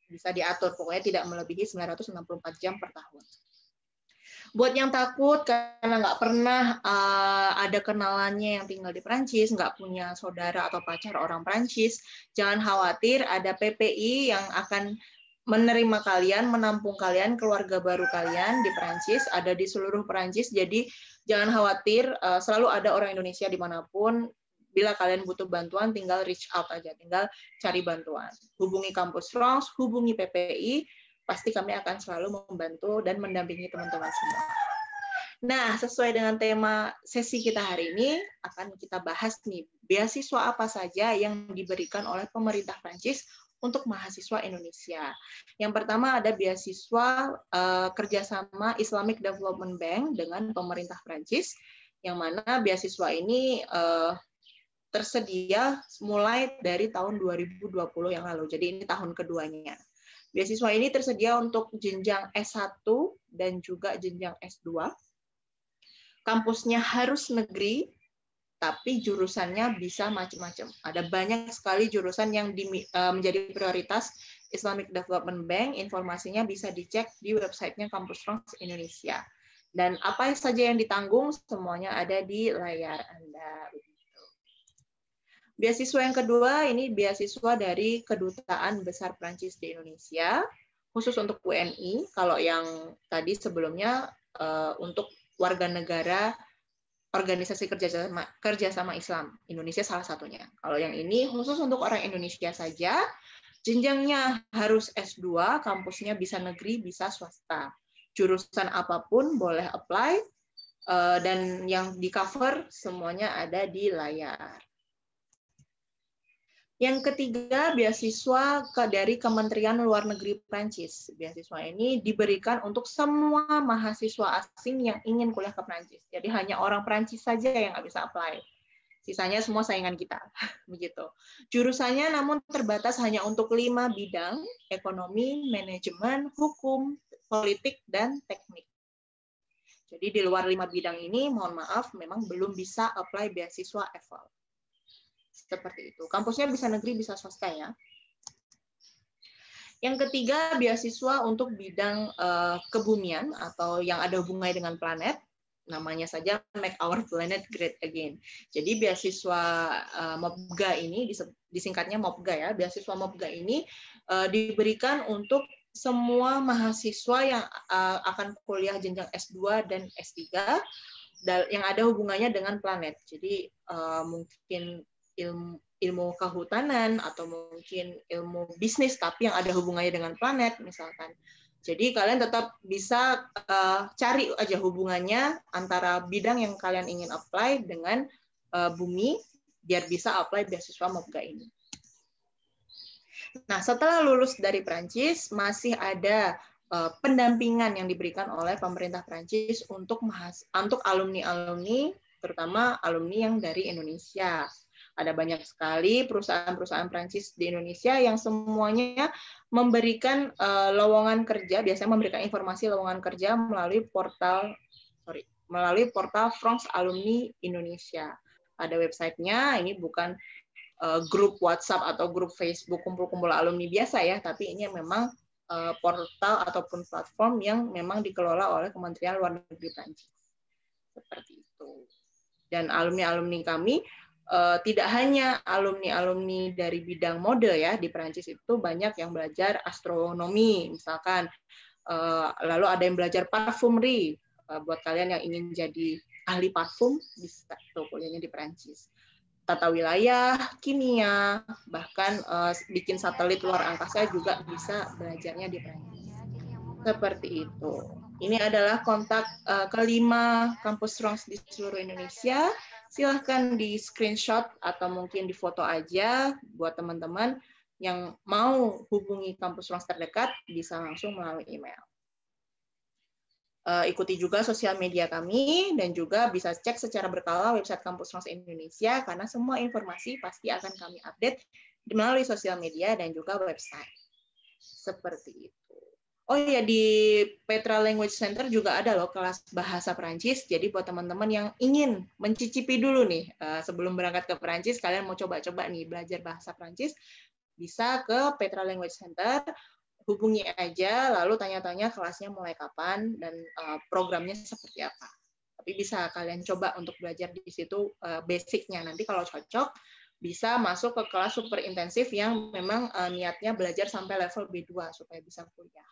Bisa diatur, pokoknya tidak melebihi 964 jam per tahun. Buat yang takut karena nggak pernah ada kenalannya yang tinggal di Prancis, nggak punya saudara atau pacar orang Prancis, jangan khawatir, ada PPI yang akan menerima kalian, menampung kalian, keluarga baru kalian di Prancis, ada di seluruh Prancis, jadi jangan khawatir, selalu ada orang Indonesia dimanapun. Bila kalian butuh bantuan, tinggal reach out aja, tinggal cari bantuan. Hubungi Kampus France, hubungi PPI, pasti kami akan selalu membantu dan mendampingi teman-teman semua. Nah, sesuai dengan tema sesi kita hari ini, akan kita bahas nih, beasiswa apa saja yang diberikan oleh pemerintah Prancis untuk mahasiswa Indonesia. Yang pertama ada beasiswa kerjasama Islamic Development Bank dengan pemerintah Prancis, yang mana beasiswa ini tersedia mulai dari tahun 2020 yang lalu. Jadi ini tahun keduanya. Beasiswa ini tersedia untuk jenjang S1 dan juga jenjang S2. Kampusnya harus negeri, tapi jurusannya bisa macam-macam. Ada banyak sekali jurusan yang menjadi prioritas Islamic Development Bank. Informasinya bisa dicek di websitenya Kampus France Indonesia. Dan apa saja yang ditanggung, semuanya ada di layar Anda. Beasiswa yang kedua, ini beasiswa dari Kedutaan Besar Prancis di Indonesia, khusus untuk WNI. Kalau yang tadi sebelumnya untuk warga negara organisasi kerjasama Islam, Indonesia salah satunya. Kalau yang ini khusus untuk orang Indonesia saja, jenjangnya harus S2, kampusnya bisa negeri, bisa swasta. Jurusan apapun boleh apply, dan yang di cover semuanya ada di layar. Yang ketiga, beasiswa dari Kementerian Luar Negeri Prancis. Beasiswa ini diberikan untuk semua mahasiswa asing yang ingin kuliah ke Prancis. Jadi hanya orang Prancis saja yang nggak bisa apply. Sisanya semua saingan kita. Begitu. Jurusannya namun terbatas hanya untuk 5 bidang, ekonomi, manajemen, hukum, politik, dan teknik. Jadi di luar 5 bidang ini, mohon maaf, memang belum bisa apply beasiswa EFL. Seperti itu. Kampusnya bisa negeri, bisa swasta ya. Yang ketiga, beasiswa untuk bidang kebumian atau yang ada hubungannya dengan planet. Namanya saja Make Our Planet Great Again. Jadi beasiswa MOPGA ini, disingkatnya MOPGA ya, beasiswa MOPGA ini diberikan untuk semua mahasiswa yang akan kuliah jenjang S2 dan S3 yang ada hubungannya dengan planet. Jadi mungkin ilmu kehutanan atau mungkin ilmu bisnis tapi yang ada hubungannya dengan planet misalkan. Jadi kalian tetap bisa cari aja hubungannya antara bidang yang kalian ingin apply dengan bumi biar bisa apply beasiswa MOPGA ini. Nah, setelah lulus dari Prancis masih ada pendampingan yang diberikan oleh pemerintah Prancis untuk alumni-alumni, terutama alumni yang dari Indonesia. Ada banyak sekali perusahaan-perusahaan Prancis di Indonesia yang semuanya memberikan lowongan kerja, biasanya memberikan informasi lowongan kerja melalui portal France Alumni Indonesia. Ada websitenya, ini bukan grup WhatsApp atau grup Facebook kumpul-kumpul alumni biasa ya, tapi ini memang portal ataupun platform yang memang dikelola oleh Kementerian Luar Negeri Prancis. Seperti itu. Dan alumni-alumni kami tidak hanya alumni-alumni dari bidang mode ya, di Prancis itu banyak yang belajar astronomi misalkan, lalu ada yang belajar parfumery, buat kalian yang ingin jadi ahli parfum bisa tuh kuliahnya di Prancis. Tata wilayah, kimia, bahkan bikin satelit luar angkasa juga bisa belajarnya di Prancis. Seperti itu. Ini adalah kontak kelima Kampus France di seluruh Indonesia. Silahkan di screenshot atau mungkin di foto aja buat teman-teman yang mau hubungi Kampus France terdekat bisa langsung melalui email. Ikuti juga sosial media kami dan juga bisa cek secara berkala website Kampus France Indonesia karena semua informasi pasti akan kami update melalui sosial media dan juga website. Seperti itu. Oh ya, di Petra Language Center juga ada loh kelas bahasa Perancis. Jadi buat teman-teman yang ingin mencicipi dulu nih sebelum berangkat ke Perancis, kalian mau coba-coba nih belajar bahasa Perancis, bisa ke Petra Language Center. Hubungi aja, lalu tanya-tanya kelasnya mulai kapan dan programnya seperti apa. Tapi bisa kalian coba untuk belajar di situ basicnya. Nanti kalau cocok, bisa masuk ke kelas super intensif yang memang niatnya belajar sampai level B2 supaya bisa kuliah.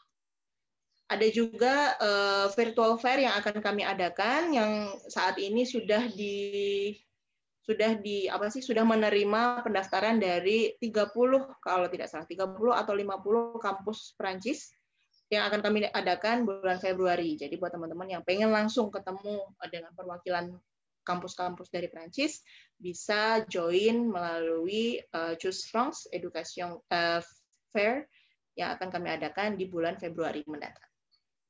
Ada juga virtual fair yang akan kami adakan, yang saat ini sudah menerima pendaftaran dari 30 kalau tidak salah 30 atau 50 kampus Prancis yang akan kami adakan bulan Februari. Jadi buat teman-teman yang pengen langsung ketemu dengan perwakilan kampus-kampus dari Prancis bisa join melalui Choose France Education Fair yang akan kami adakan di bulan Februari mendatang.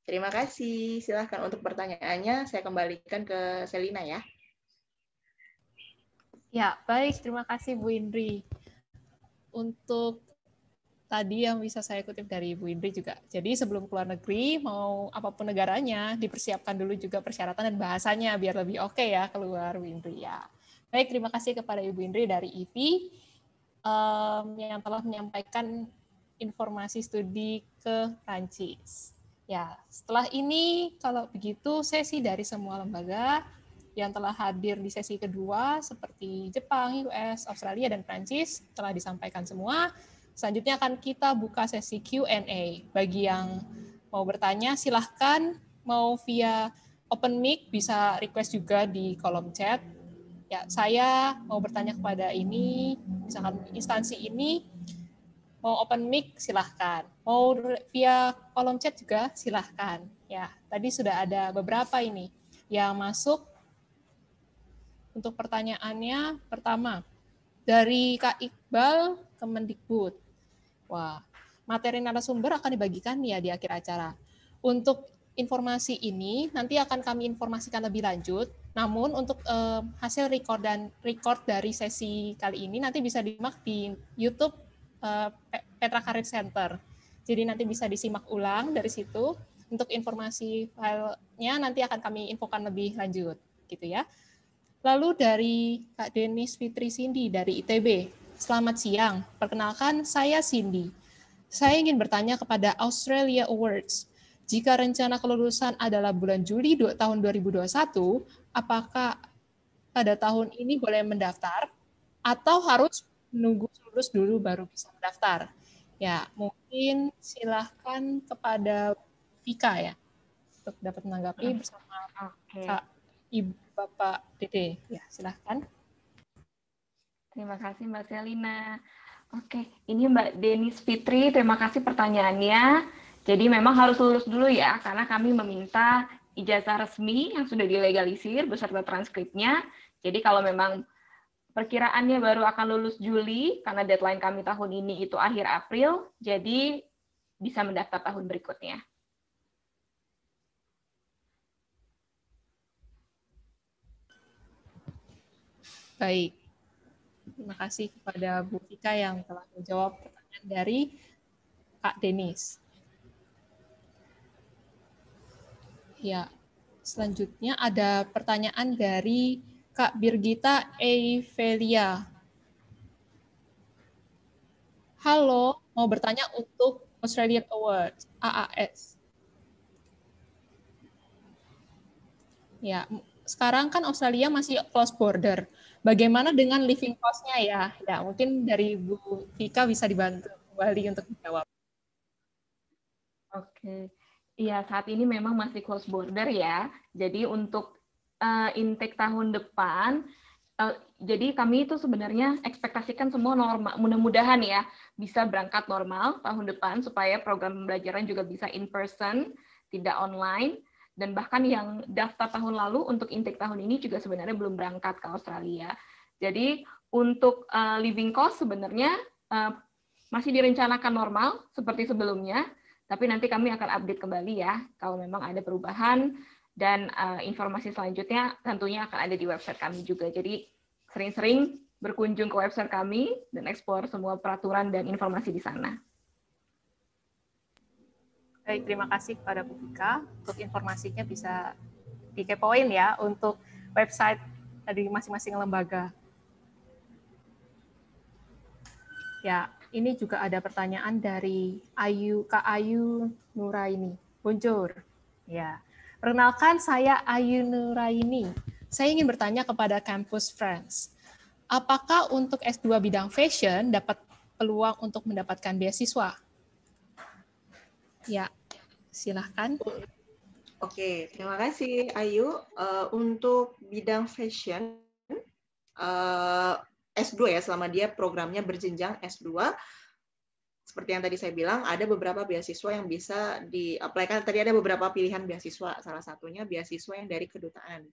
Terima kasih. Silahkan untuk pertanyaannya saya kembalikan ke Selina ya. Ya, baik. Terima kasih Bu Indri. Untuk tadi yang bisa saya kutip dari Bu Indri juga. Jadi sebelum keluar negeri, mau apapun negaranya, dipersiapkan dulu juga persyaratan dan bahasanya biar lebih oke ya keluar Bu Indri ya. Baik, terima kasih kepada Ibu Indri dari IVI yang telah menyampaikan informasi studi ke Prancis. Ya, setelah ini kalau begitu sesi dari semua lembaga yang telah hadir di sesi kedua seperti Jepang, US, Australia, dan Prancis telah disampaikan semua. Selanjutnya akan kita buka sesi Q&A. Bagi yang mau bertanya silahkan, mau via open mic bisa request juga di kolom chat. Ya, saya mau bertanya kepada ini, misalkan instansi ini, mau open mic silahkan, mau via kolom chat juga silahkan. Ya, tadi sudah ada beberapa ini yang masuk. Untuk pertanyaannya, pertama, dari Kak Iqbal, Kemendikbud. Wah, materi narasumber akan dibagikan ya di akhir acara. Untuk informasi ini nanti akan kami informasikan lebih lanjut, namun untuk hasil record dari sesi kali ini nanti bisa disimak di YouTube Petra Career Center. Jadi nanti bisa disimak ulang dari situ. Untuk informasi filenya nanti akan kami infokan lebih lanjut, gitu ya. Lalu dari Kak Denis Fitri Cindy dari ITB. Selamat siang, perkenalkan saya Cindy. Saya ingin bertanya kepada Australia Awards. Jika rencana kelulusan adalah bulan Juli tahun 2021, apakah pada tahun ini boleh mendaftar atau harus menunggu lulus dulu baru bisa mendaftar? Ya, mungkin silahkan kepada Vika ya, untuk dapat menanggapi bersama Kak Ibu Bapak Dede. Ya, silahkan. Terima kasih Mbak Selina. Oke, ini Mbak Denis Fitri, terima kasih pertanyaannya. Jadi memang harus lulus dulu ya, karena kami meminta ijazah resmi yang sudah dilegalisir beserta transkripnya. Jadi kalau memang perkiraannya baru akan lulus Juli, karena deadline kami tahun ini itu akhir April, jadi bisa mendaftar tahun berikutnya. Baik, terima kasih kepada Bu Vika yang telah menjawab pertanyaan dari Kak Denis. Ya, selanjutnya ada pertanyaan dari Kak Birgita Eivelia. Halo, mau bertanya untuk Australian Awards, AAS. Ya, sekarang kan Australia masih close border. Bagaimana dengan living cost-nya ya? Ya, mungkin dari Bu Vika bisa dibantu kembali untuk menjawab. Oke, iya saat ini memang masih close border ya. Jadi untuk intake tahun depan, jadi kami itu sebenarnya ekspektasikan semua normal, mudah-mudahan ya bisa berangkat normal tahun depan supaya program pembelajaran juga bisa in person, tidak online. Dan bahkan yang daftar tahun lalu untuk intake tahun ini juga sebenarnya belum berangkat ke Australia. Jadi untuk living cost sebenarnya masih direncanakan normal seperti sebelumnya. Tapi nanti kami akan update kembali ya kalau memang ada perubahan, dan informasi selanjutnya tentunya akan ada di website kami juga. Jadi sering-sering berkunjung ke website kami dan eksplor semua peraturan dan informasi di sana. Baik, terima kasih kepada Bu Vika. Untuk informasinya bisa dikepoin ya untuk website dari masing-masing lembaga. Ya, ini juga ada pertanyaan dari Kak Ayu Nuraini. Bonjour. Ya, perkenalkan saya Ayu Nuraini. Saya ingin bertanya kepada Campus France. Apakah untuk S2 bidang fashion dapat peluang untuk mendapatkan beasiswa? Ya, silahkan. Oke, terima kasih Ayu. Untuk bidang fashion, S2 ya, selama dia programnya berjenjang S2, seperti yang tadi saya bilang, ada beberapa beasiswa yang bisa di-apply-kan. Tadi ada beberapa pilihan beasiswa, salah satunya beasiswa yang dari kedutaan.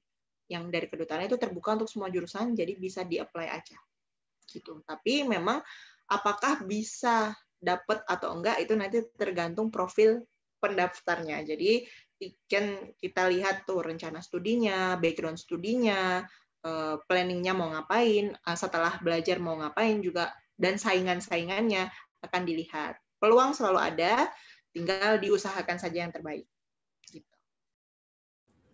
Yang dari kedutaan itu terbuka untuk semua jurusan, jadi bisa di-apply aja. Gitu. Tapi memang apakah bisa dapat atau enggak, itu nanti tergantung profil pendaftarnya. Jadi kan kita lihat tuh rencana studinya, background studinya, planningnya mau ngapain, setelah belajar mau ngapain juga, dan saingan-saingannya akan dilihat. Peluang selalu ada, tinggal diusahakan saja yang terbaik. Gitu.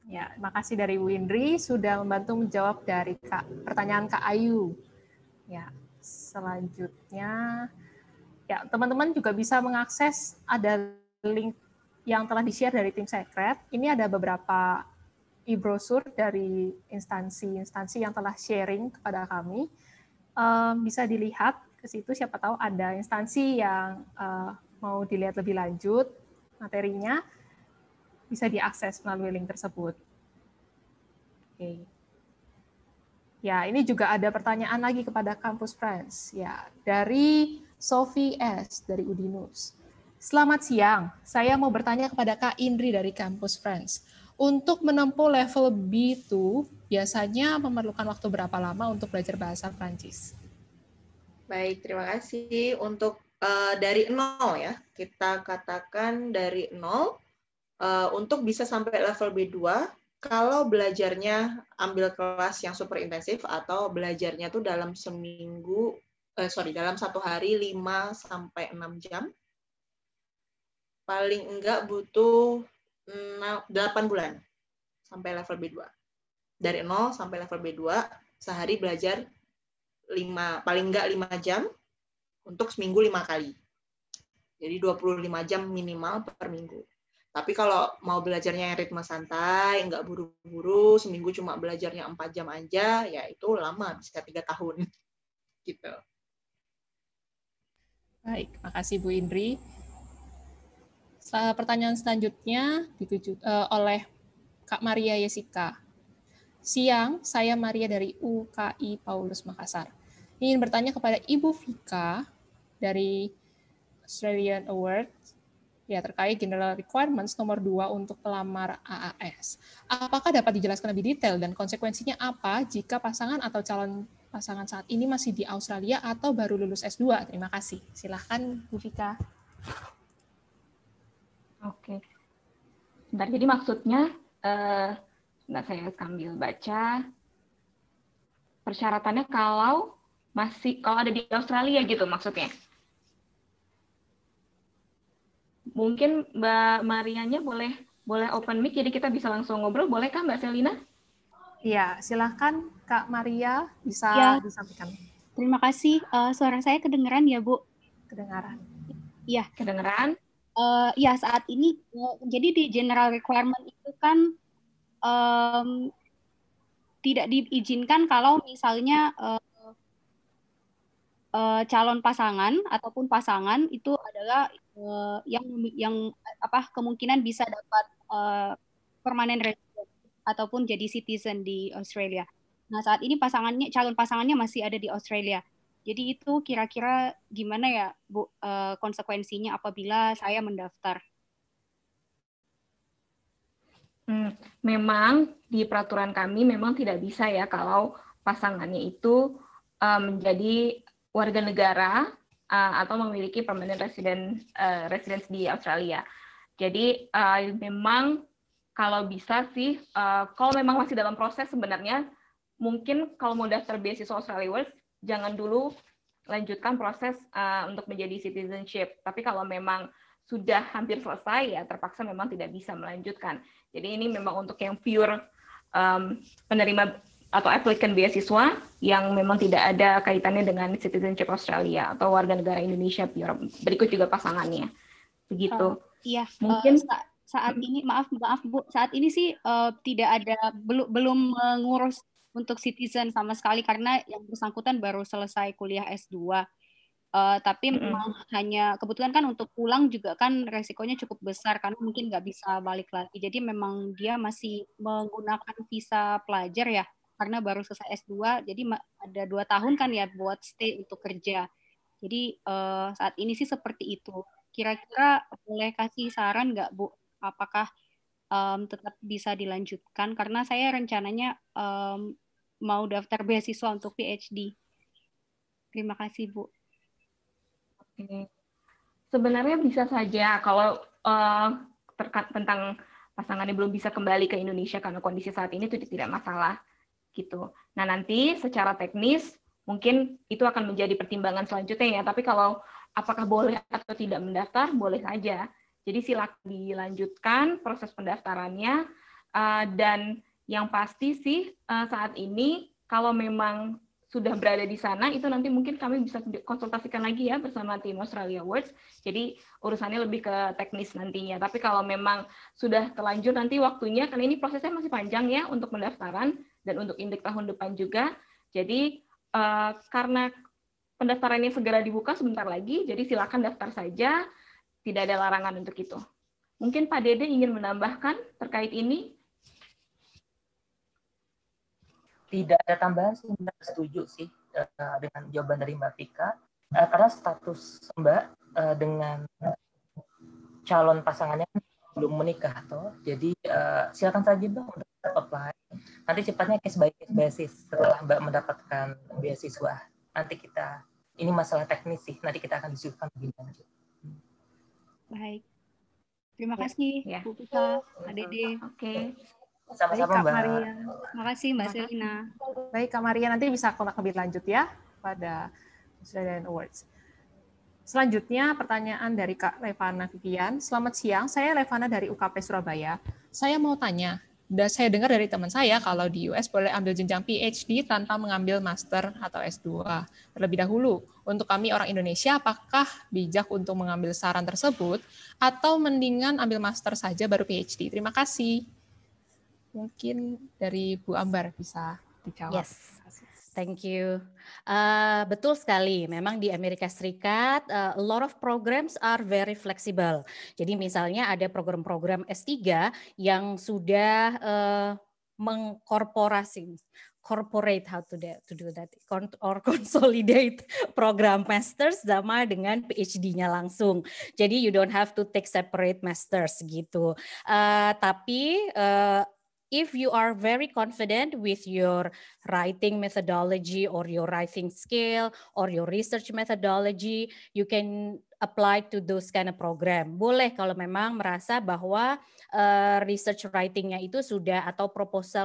Ya, makasih dari Bu Indri sudah membantu menjawab dari pertanyaan Kak Ayu. Ya, selanjutnya, ya teman-teman juga bisa mengakses, ada link yang telah di-share dari tim Secret. Ini ada beberapa e-brosur dari instansi-instansi yang telah sharing kepada kami. Bisa dilihat ke situ, siapa tahu ada instansi yang mau dilihat lebih lanjut materinya, bisa diakses melalui link tersebut. Oke. Ya, ini juga ada pertanyaan lagi kepada Campus France. Ya, dari Sophie S. dari Udinus. Selamat siang, saya mau bertanya kepada Kak Indri dari Campus France. Untuk menempuh level B2, biasanya memerlukan waktu berapa lama untuk belajar bahasa Prancis? Baik, terima kasih. Untuk dari 0 ya, kita katakan dari 0, untuk bisa sampai level B2, kalau belajarnya ambil kelas yang super intensif atau belajarnya tuh dalam seminggu, dalam 1 hari 5-6 jam, paling enggak butuh 8 bulan sampai level B2. Dari 0 sampai level B2, sehari belajar paling enggak 5 jam, untuk seminggu 5 kali. Jadi 25 jam minimal per minggu. Tapi kalau mau belajarnya yang ritme santai, nggak buru-buru, seminggu cuma belajarnya 4 jam aja, ya itu lama, bisa 3 tahun. Gitu. Baik, makasih Bu Indri. Pertanyaan selanjutnya dituju oleh Kak Maria Yesika. Siang, saya Maria dari UKI Paulus Makassar. Ingin bertanya kepada Ibu Vika dari Australian Award ya terkait General Requirements nomor 2 untuk pelamar AAS. Apakah dapat dijelaskan lebih detail dan konsekuensinya apa jika pasangan atau calon pasangan saat ini masih di Australia atau baru lulus S2? Terima kasih. Silahkan Bu Vika. Oke. Bentar, jadi maksudnya, saya sambil baca, persyaratannya kalau ada di Australia gitu maksudnya. Mungkin Mbak Marianya boleh open mic, jadi kita bisa langsung ngobrol. Bolehkah Mbak Selina? Iya, silahkan Kak Maria bisa ya, disampaikan. Terima kasih. Suara saya kedengeran ya, Bu? Kedengaran. Iya. Kedengeran? Ya, saat ini, jadi di general requirement itu kan tidak diizinkan kalau misalnya calon pasangan ataupun pasangan itu adalah yang kemungkinan bisa dapat permanent resident ataupun jadi citizen di Australia. Nah, saat ini calon pasangannya masih ada di Australia. Jadi itu kira-kira gimana ya, Bu, konsekuensinya apabila saya mendaftar? Memang di peraturan kami memang tidak bisa ya kalau pasangannya itu menjadi warga negara atau memiliki permanent residence di Australia. Jadi memang kalau bisa sih, kalau memang masih dalam proses sebenarnya, mungkin kalau mau daftar beasiswa Australia Works, jangan dulu lanjutkan proses untuk menjadi citizenship. Tapi kalau memang sudah hampir selesai, ya terpaksa memang tidak bisa melanjutkan. Jadi ini memang untuk yang pure penerima atau applicant beasiswa yang memang tidak ada kaitannya dengan citizenship Australia atau warga negara Indonesia pure. Berikut juga pasangannya. Begitu. Iya, mungkin saat ini maaf Bu, saat ini sih tidak ada, belum mengurus untuk citizen sama sekali karena yang bersangkutan baru selesai kuliah S2. Tapi memang hanya kebetulan kan untuk pulang juga kan resikonya cukup besar karena mungkin nggak bisa balik lagi. Jadi memang dia masih menggunakan visa pelajar ya, karena baru selesai S2. Jadi ada 2 tahun kan ya buat stay untuk kerja. Jadi saat ini sih seperti itu. Kira-kira boleh kasih saran nggak Bu? Apakah tetap bisa dilanjutkan? Karena saya rencananya mau daftar beasiswa untuk PhD. Terima kasih Bu. Sebenarnya bisa saja kalau tentang pasangannya belum bisa kembali ke Indonesia karena kondisi saat ini itu tidak masalah gitu. Nah nanti secara teknis mungkin itu akan menjadi pertimbangan selanjutnya ya. Tapi kalau apakah boleh atau tidak mendaftar, boleh saja. Jadi silakan dilanjutkan proses pendaftarannya dan yang pasti sih saat ini kalau memang sudah berada di sana, itu nanti mungkin kami bisa konsultasikan lagi ya bersama tim Australia Works. Jadi urusannya lebih ke teknis nantinya. Tapi kalau memang sudah terlanjur nanti waktunya, karena ini prosesnya masih panjang ya untuk pendaftaran dan untuk indeks tahun depan juga. Jadi karena pendaftarannya segera dibuka sebentar lagi, jadi silakan daftar saja. Tidak ada larangan untuk itu. Mungkin Pak Dede ingin menambahkan terkait ini? Tidak ada tambahan sih, Mbak, setuju sih dengan jawaban dari Mbak Vika. Karena status Mbak dengan calon pasangannya belum menikah toh. Jadi silakan saja Mbak untuk apply. Nanti cepatnya case by case basis setelah Mbak mendapatkan beasiswa. Nanti kita, ini masalah teknis sih, nanti kita akan diskusikan lebih lanjut. Baik. Terima kasih ya. Bu Vika, Pak Dede. Oke. Sama-sama Mbak. Maria. Terima kasih Mbak Selina. Baik Kak Maria, nanti bisa kontak lebih lanjut ya pada Australian Awards. Selanjutnya pertanyaan dari Kak Levana Vivian. Selamat siang, saya Levana dari UKP Surabaya. Saya mau tanya, saya dengar dari teman saya kalau di US boleh ambil jenjang PhD tanpa mengambil master atau S2 terlebih dahulu. Untuk kami orang Indonesia, apakah bijak untuk mengambil saran tersebut atau mendingan ambil master saja baru PhD? Terima kasih. Mungkin dari Bu Ambar bisa dijawab. Yes, thank you. Betul sekali, memang di Amerika Serikat a lot of programs are very flexible. Jadi misalnya ada program-program S3 yang sudah corporate how to do that or consolidate program masters sama dengan PhD-nya langsung. Jadi you don't have to take separate masters gitu. Tapi if you are very confident with your writing methodology or your writing skill or your research methodology, you can apply to those kind of program. Boleh kalau memang merasa bahwa research writing-nya itu sudah atau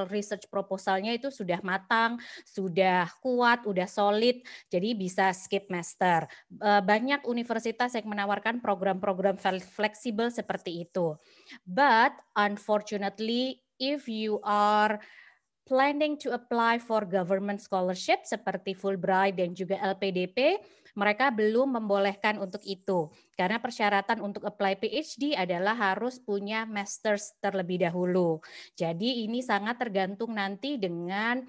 research proposalnya itu sudah matang, sudah kuat, udah solid, jadi bisa skip master. Banyak universitas yang menawarkan program-program fleksibel seperti itu. But unfortunately, if you are planning to apply for government scholarship seperti Fulbright dan juga LPDP, mereka belum membolehkan untuk itu. Karena persyaratan untuk apply PhD adalah harus punya master's terlebih dahulu. Jadi ini sangat tergantung nanti dengan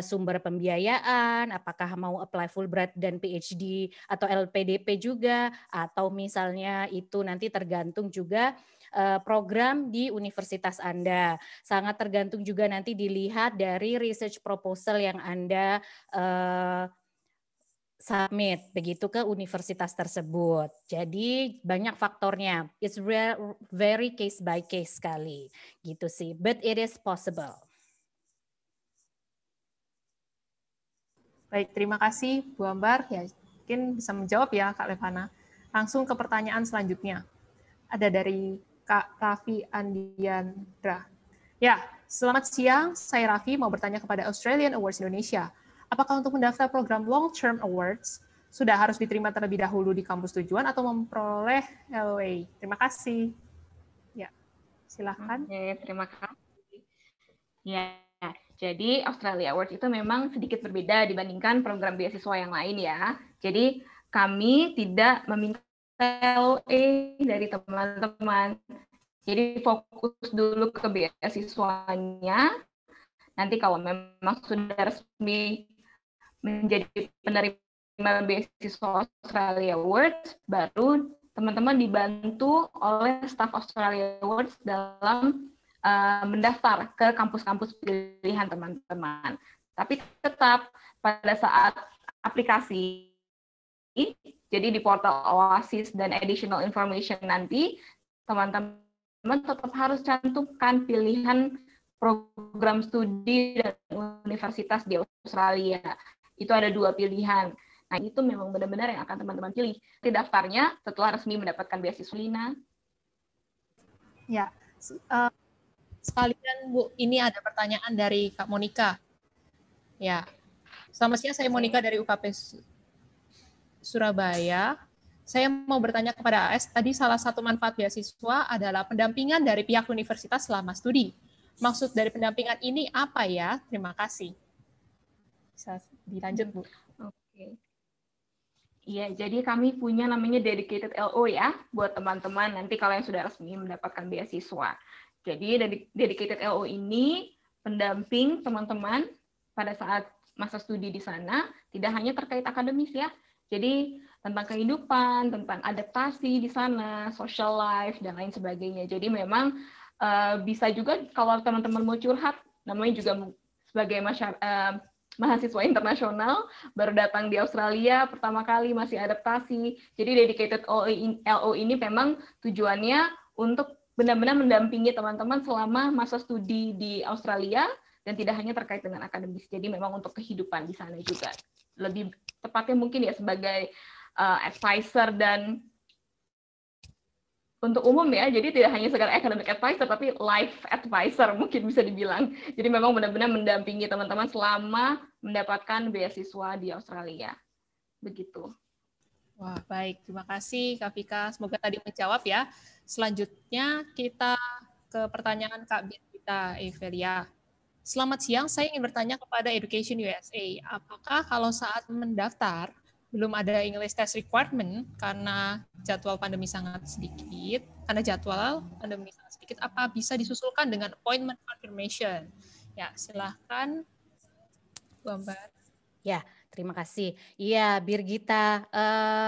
sumber pembiayaan, apakah mau apply Fulbright dan PhD atau LPDP juga, atau misalnya itu nanti tergantung juga program di universitas Anda. Sangat tergantung juga nanti dilihat dari research proposal yang Anda submit begitu ke universitas tersebut. Jadi banyak faktornya. It's very case by case sekali gitu sih. But it is possible. Baik, terima kasih Bu Ambar. Ya, mungkin bisa menjawab ya Kak Levana. Langsung ke pertanyaan selanjutnya. Ada dari Kak Raffi Andiandra. Ya, selamat siang. Saya Raffi mau bertanya kepada Australian Awards Indonesia. Apakah untuk mendaftar program Long Term Awards sudah harus diterima terlebih dahulu di kampus tujuan atau memperoleh LOA? Terima kasih. Ya, silakan. Oke, terima kasih. Ya, jadi Australia Awards itu memang sedikit berbeda dibandingkan program beasiswa yang lain ya. Jadi kami tidak meminta LOA dari teman-teman. Jadi fokus dulu ke beasiswanya. Nanti kalau memang sudah resmi menjadi penerima beasiswa Australia Awards, baru teman-teman dibantu oleh staf Australia Awards dalam mendaftar ke kampus-kampus pilihan teman-teman. Tapi tetap pada saat aplikasi, jadi di portal Oasis dan additional information nanti, teman-teman tetap harus cantumkan pilihan program studi dan universitas di Australia. Itu ada 2 pilihan. Nah, itu memang benar-benar yang akan teman-teman pilih. Di daftarnya setelah resmi mendapatkan beasiswa Lina. Ya, sekalian Bu, ini ada pertanyaan dari Kak Monika. Ya, selamat siang, saya Monika dari UKP Surabaya. Saya mau bertanya kepada AS, tadi salah satu manfaat beasiswa adalah pendampingan dari pihak universitas selama studi. Maksud dari pendampingan ini apa ya? Terima kasih. Bisa dilanjut, Bu. Oke. Iya, jadi kami punya namanya dedicated LO ya, buat teman-teman nanti kalau yang sudah resmi mendapatkan beasiswa. Jadi dedicated LO ini pendamping teman-teman pada saat masa studi di sana, tidak hanya terkait akademis ya, jadi tentang kehidupan, tentang adaptasi di sana, social life, dan lain sebagainya. Jadi memang bisa juga kalau teman-teman mau curhat, namanya juga sebagai mahasiswa internasional, baru datang di Australia, pertama kali masih adaptasi. Jadi dedicated LO ini memang tujuannya untuk benar-benar mendampingi teman-teman selama masa studi di Australia, dan tidak hanya terkait dengan akademis. Jadi memang untuk kehidupan di sana juga. Lebih tepatnya mungkin ya sebagai advisor dan untuk umum ya, jadi tidak hanya sekedar academic advisor, tapi life advisor mungkin bisa dibilang. Jadi memang benar-benar mendampingi teman-teman selama mendapatkan beasiswa di Australia. Begitu. Wah, baik. Terima kasih, Kak Vika. Semoga tadi menjawab ya. Selanjutnya kita ke pertanyaan Kak Birgita Evelia. Selamat siang, saya ingin bertanya kepada Education USA. Apakah kalau saat mendaftar belum ada English test requirement karena jadwal pandemi sangat sedikit, apa bisa disusulkan dengan appointment confirmation? Ya, silahkan, Bu Ambar. Ya, terima kasih. Iya, Birgita,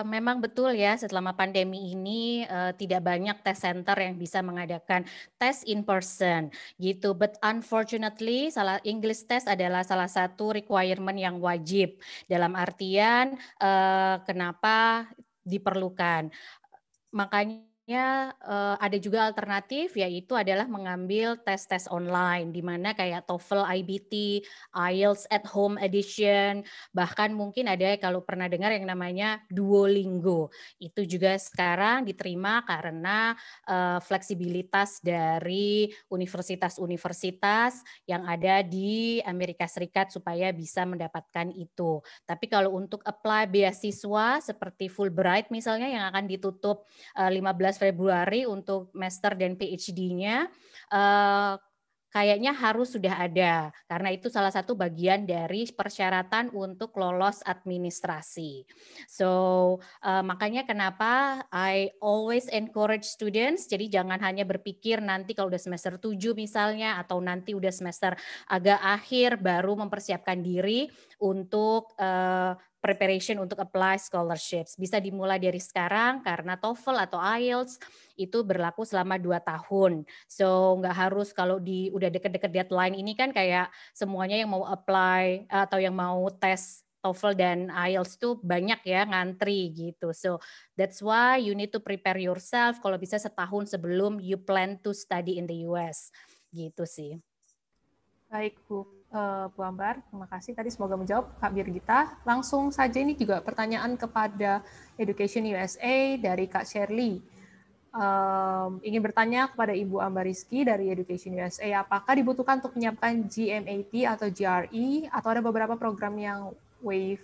memang betul ya selama pandemi ini tidak banyak test center yang bisa mengadakan tes in person gitu. But unfortunately, English test adalah salah satu requirement yang wajib. Dalam artian kenapa diperlukan. Makanya ada juga alternatif, yaitu adalah mengambil tes-tes online, di mana kayak TOEFL IBT, IELTS at Home Edition, bahkan mungkin ada kalau pernah dengar yang namanya Duolingo. Itu juga sekarang diterima karena fleksibilitas dari universitas-universitas yang ada di Amerika Serikat supaya bisa mendapatkan itu. Tapi kalau untuk apply beasiswa seperti Fulbright misalnya yang akan ditutup 15 Februari untuk master dan PhD-nya, kayaknya harus sudah ada, karena itu salah satu bagian dari persyaratan untuk lolos administrasi. So, makanya kenapa I always encourage students, jadi jangan hanya berpikir nanti kalau udah semester 7 misalnya, atau nanti udah semester agak akhir baru mempersiapkan diri untuk preparation untuk apply scholarships. Bisa dimulai dari sekarang karena TOEFL atau IELTS itu berlaku selama 2 tahun. So nggak harus kalau udah deket-deket deadline ini kan kayak semuanya yang mau apply atau yang mau tes TOEFL dan IELTS tuh banyak ya ngantri gitu. So that's why you need to prepare yourself kalau bisa setahun sebelum you plan to study in the US gitu sih. Baik Bu, Bu Ambar, terima kasih. Tadi semoga menjawab Kak Birgita. Langsung saja ini juga pertanyaan kepada Education USA dari Kak Shirley. Ingin bertanya kepada Ibu Ambar Rizky dari Education USA, apakah dibutuhkan untuk menyiapkan GMAT atau GRE, atau ada beberapa program yang waive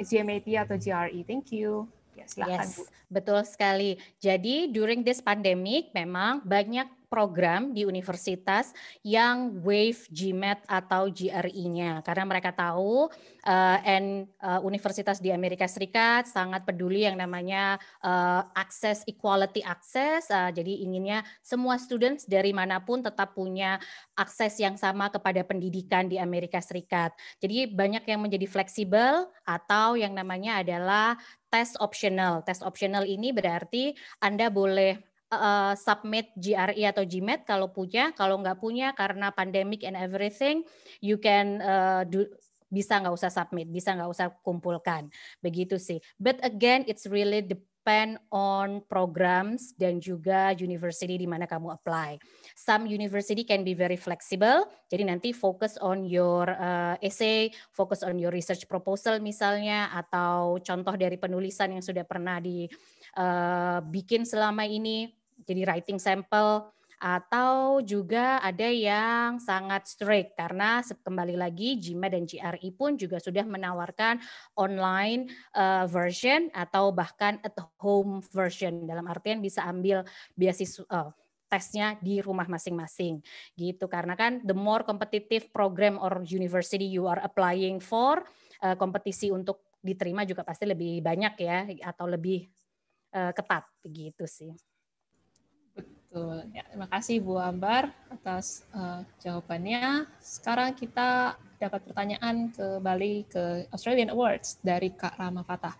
GMAT atau GRE? Thank you. Ya, silakan, Yes, Bu. betul sekali. Jadi during this pandemic memang banyak program di universitas yang waive GMAT atau GRE-nya karena mereka tahu universitas di Amerika Serikat sangat peduli yang namanya akses, equality access. Jadi inginnya semua students dari manapun tetap punya akses yang sama kepada pendidikan di Amerika Serikat. Jadi banyak yang menjadi fleksibel atau yang namanya adalah tes optional. Tes optional ini berarti Anda boleh submit GRE atau GMAT kalau punya, kalau nggak punya karena pandemic and everything, you can bisa nggak usah submit, bisa nggak usah kumpulkan, begitu sih. But again, it's really depend on programs dan juga university di mana kamu apply. Some university can be very flexible, jadi nanti focus on your essay, focus on your research proposal misalnya, atau contoh dari penulisan yang sudah pernah dibikin selama ini, jadi writing sample, atau juga ada yang sangat strict karena kembali lagi GMAT dan GRE pun juga sudah menawarkan online version atau bahkan at home version, dalam artian bisa ambil beasiswa tesnya di rumah masing-masing gitu, karena kan the more competitive program or university you are applying for, kompetisi untuk diterima juga pasti lebih banyak ya, atau lebih ketat begitu sih. Betul. Ya, terima kasih Bu Ambar atas jawabannya. Sekarang kita dapat pertanyaan kembali ke Australian Awards dari Kak Rama Fatah.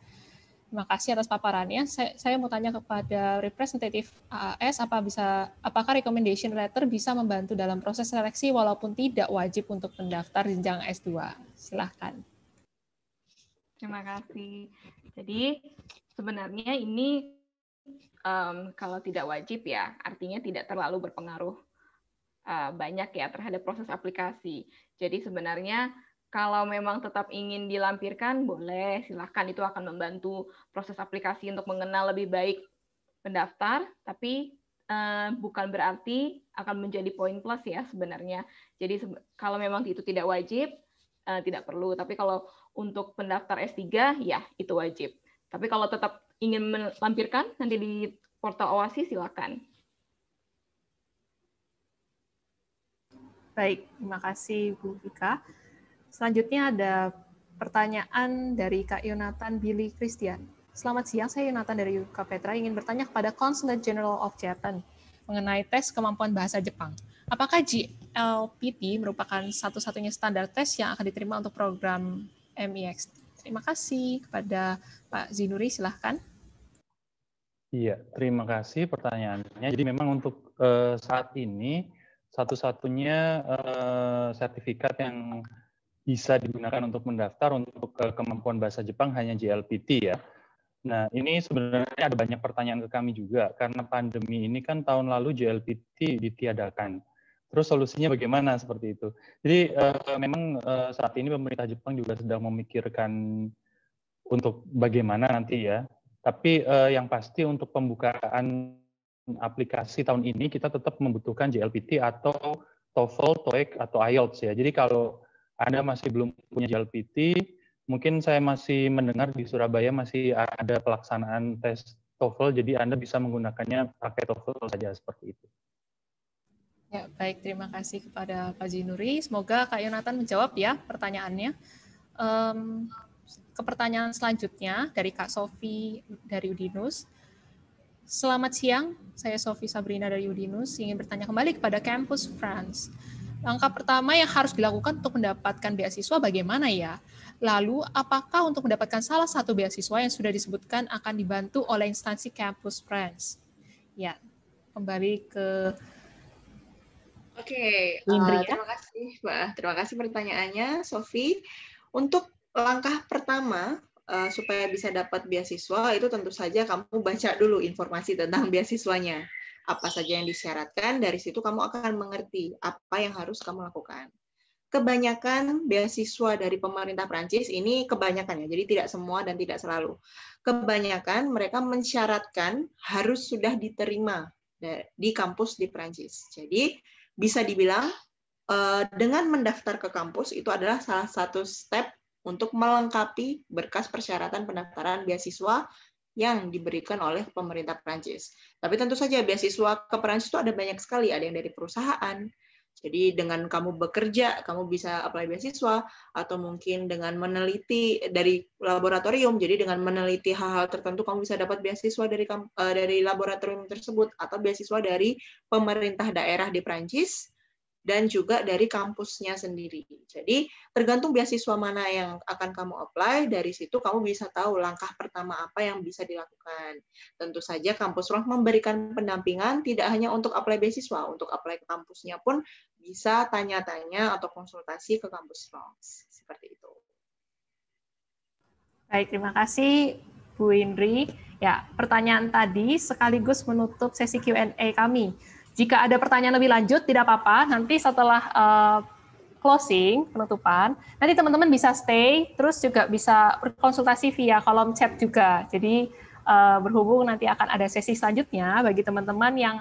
Terima kasih atas paparannya. Saya mau tanya kepada representatif AAS, apakah recommendation letter bisa membantu dalam proses seleksi walaupun tidak wajib untuk mendaftar jenjang S2? Silahkan. Terima kasih. Jadi sebenarnya ini kalau tidak wajib ya, artinya tidak terlalu berpengaruh banyak ya terhadap proses aplikasi. Jadi sebenarnya kalau memang tetap ingin dilampirkan, boleh, silahkan, itu akan membantu proses aplikasi untuk mengenal lebih baik pendaftar, tapi bukan berarti akan menjadi poin plus ya sebenarnya. Jadi kalau memang itu tidak wajib, tidak perlu. Tapi kalau untuk pendaftar S3, ya itu wajib. Tapi kalau tetap ingin melampirkan nanti di portal OASI, silakan. Baik, terima kasih Bu Vika. Selanjutnya ada pertanyaan dari Kak Yonatan Billy Christian. Selamat siang, saya Yonatan dari UK Petra ingin bertanya kepada Consulate General of Japan mengenai tes kemampuan bahasa Jepang. Apakah GLPT merupakan satu-satunya standar tes yang akan diterima untuk program MEX? Terima kasih kepada Pak Zinuri, silahkan. Iya, terima kasih pertanyaannya. Jadi memang untuk saat ini satu-satunya sertifikat yang bisa digunakan untuk mendaftar untuk kemampuan bahasa Jepang hanya GLPT ya. Nah, ini sebenarnya ada banyak pertanyaan ke kami juga karena pandemi ini kan tahun lalu GLPT ditiadakan. Terus solusinya bagaimana seperti itu? Jadi memang saat ini pemerintah Jepang juga sedang memikirkan untuk bagaimana nanti ya. Tapi yang pasti untuk pembukaan aplikasi tahun ini kita tetap membutuhkan GLPT atau TOEFL, TOEIC atau IELTS ya. Jadi kalau Anda masih belum punya GLPT, mungkin saya masih mendengar di Surabaya masih ada pelaksanaan tes TOEFL, jadi Anda bisa menggunakannya pakai TOEFL saja seperti itu. Ya, baik, terima kasih kepada Pak Zinuri. Semoga Kak Yonatan menjawab ya pertanyaannya. Ke pertanyaan selanjutnya dari Kak Sofi dari Udinus. Selamat siang, saya Sofi Sabrina dari Udinus, ingin bertanya kembali kepada Campus France. Langkah pertama yang harus dilakukan untuk mendapatkan beasiswa bagaimana ya? Lalu, apakah untuk mendapatkan salah satu beasiswa yang sudah disebutkan akan dibantu oleh instansi Campus France? Ya, kembali ke terima kasih, Mbak. Terima kasih pertanyaannya, Sofi. Untuk langkah pertama supaya bisa dapat beasiswa itu tentu saja kamu baca dulu informasi tentang beasiswanya. Apa saja yang disyaratkan, dari situ kamu akan mengerti apa yang harus kamu lakukan. kebanyakan beasiswa dari pemerintah Prancis ini kebanyakan ya, jadi tidak semua dan tidak selalu. Kebanyakan mereka mensyaratkan harus sudah diterima di kampus di Prancis. Jadi bisa dibilang dengan mendaftar ke kampus itu adalah salah satu step untuk melengkapi berkas persyaratan pendaftaran beasiswa yang diberikan oleh pemerintah Prancis. Tapi tentu saja beasiswa ke Prancis itu ada banyak sekali, ada yang dari perusahaan. Jadi dengan kamu bekerja, kamu bisa apply beasiswa, atau mungkin dengan meneliti dari laboratorium. Jadi dengan meneliti hal-hal tertentu kamu bisa dapat beasiswa dari laboratorium tersebut, atau beasiswa dari pemerintah daerah di Prancis, dan juga dari kampusnya sendiri. Jadi tergantung beasiswa mana yang akan kamu apply, dari situ kamu bisa tahu langkah pertama apa yang bisa dilakukan. Tentu saja kampus ROHS memberikan pendampingan tidak hanya untuk apply beasiswa, untuk apply ke kampusnya pun bisa tanya-tanya atau konsultasi ke kampus ROHS. Seperti itu. Baik, terima kasih Bu Indri. Ya, pertanyaan tadi sekaligus menutup sesi Q&A kami. Jika ada pertanyaan lebih lanjut, tidak apa-apa. Nanti setelah closing, penutupan, nanti teman-teman bisa stay, terus juga bisa berkonsultasi via kolom chat juga. Jadi berhubung nanti akan ada sesi selanjutnya, bagi teman-teman yang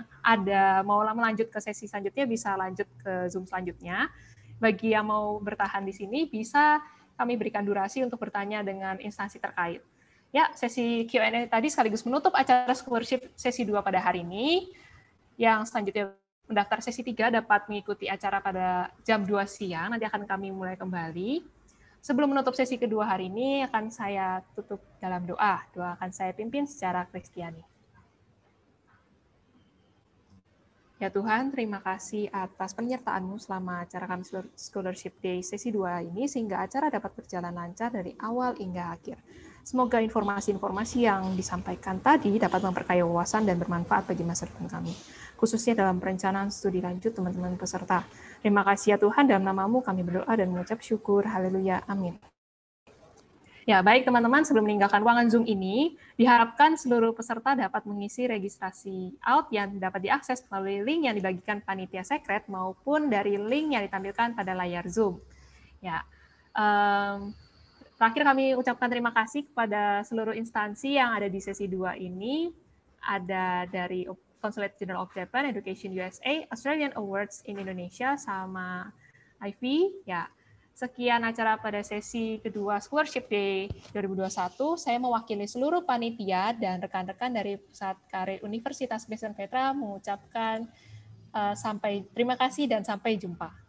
mau melanjut ke sesi selanjutnya, bisa lanjut ke Zoom selanjutnya. Bagi yang mau bertahan di sini, bisa kami berikan durasi untuk bertanya dengan instansi terkait. Ya, sesi Q&A tadi sekaligus menutup acara scholarship sesi 2 pada hari ini. Yang selanjutnya pendaftar sesi 3 dapat mengikuti acara pada jam 2 siang, nanti akan kami mulai kembali. Sebelum menutup sesi kedua hari ini, akan saya tutup dalam doa. Doa akan saya pimpin secara Kristiani. Ya Tuhan, terima kasih atas penyertaan-Mu selama acara kami Scholarship Day sesi 2 ini, sehingga acara dapat berjalan lancar dari awal hingga akhir. Semoga informasi-informasi yang disampaikan tadi dapat memperkaya wawasan dan bermanfaat bagi masa depan kami, khususnya dalam perencanaan studi lanjut teman-teman peserta. Terima kasih ya Tuhan, dalam nama-Mu kami berdoa dan mengucap syukur. Haleluya. Amin. Ya, baik teman-teman, sebelum meninggalkan ruangan Zoom ini, diharapkan seluruh peserta dapat mengisi registrasi out yang dapat diakses melalui link yang dibagikan panitia sekret maupun dari link yang ditampilkan pada layar Zoom. Ya, terakhir kami ucapkan terima kasih kepada seluruh instansi yang ada di sesi 2 ini. Ada dari Consulate General of Japan, Education USA, Australian Awards in Indonesia, sama Ivy. Ya, sekian acara pada sesi kedua Scholarship Day 2021. Saya mewakili seluruh panitia dan rekan-rekan dari Pusat Karir Universitas Kristen Petra mengucapkan terima kasih dan sampai jumpa.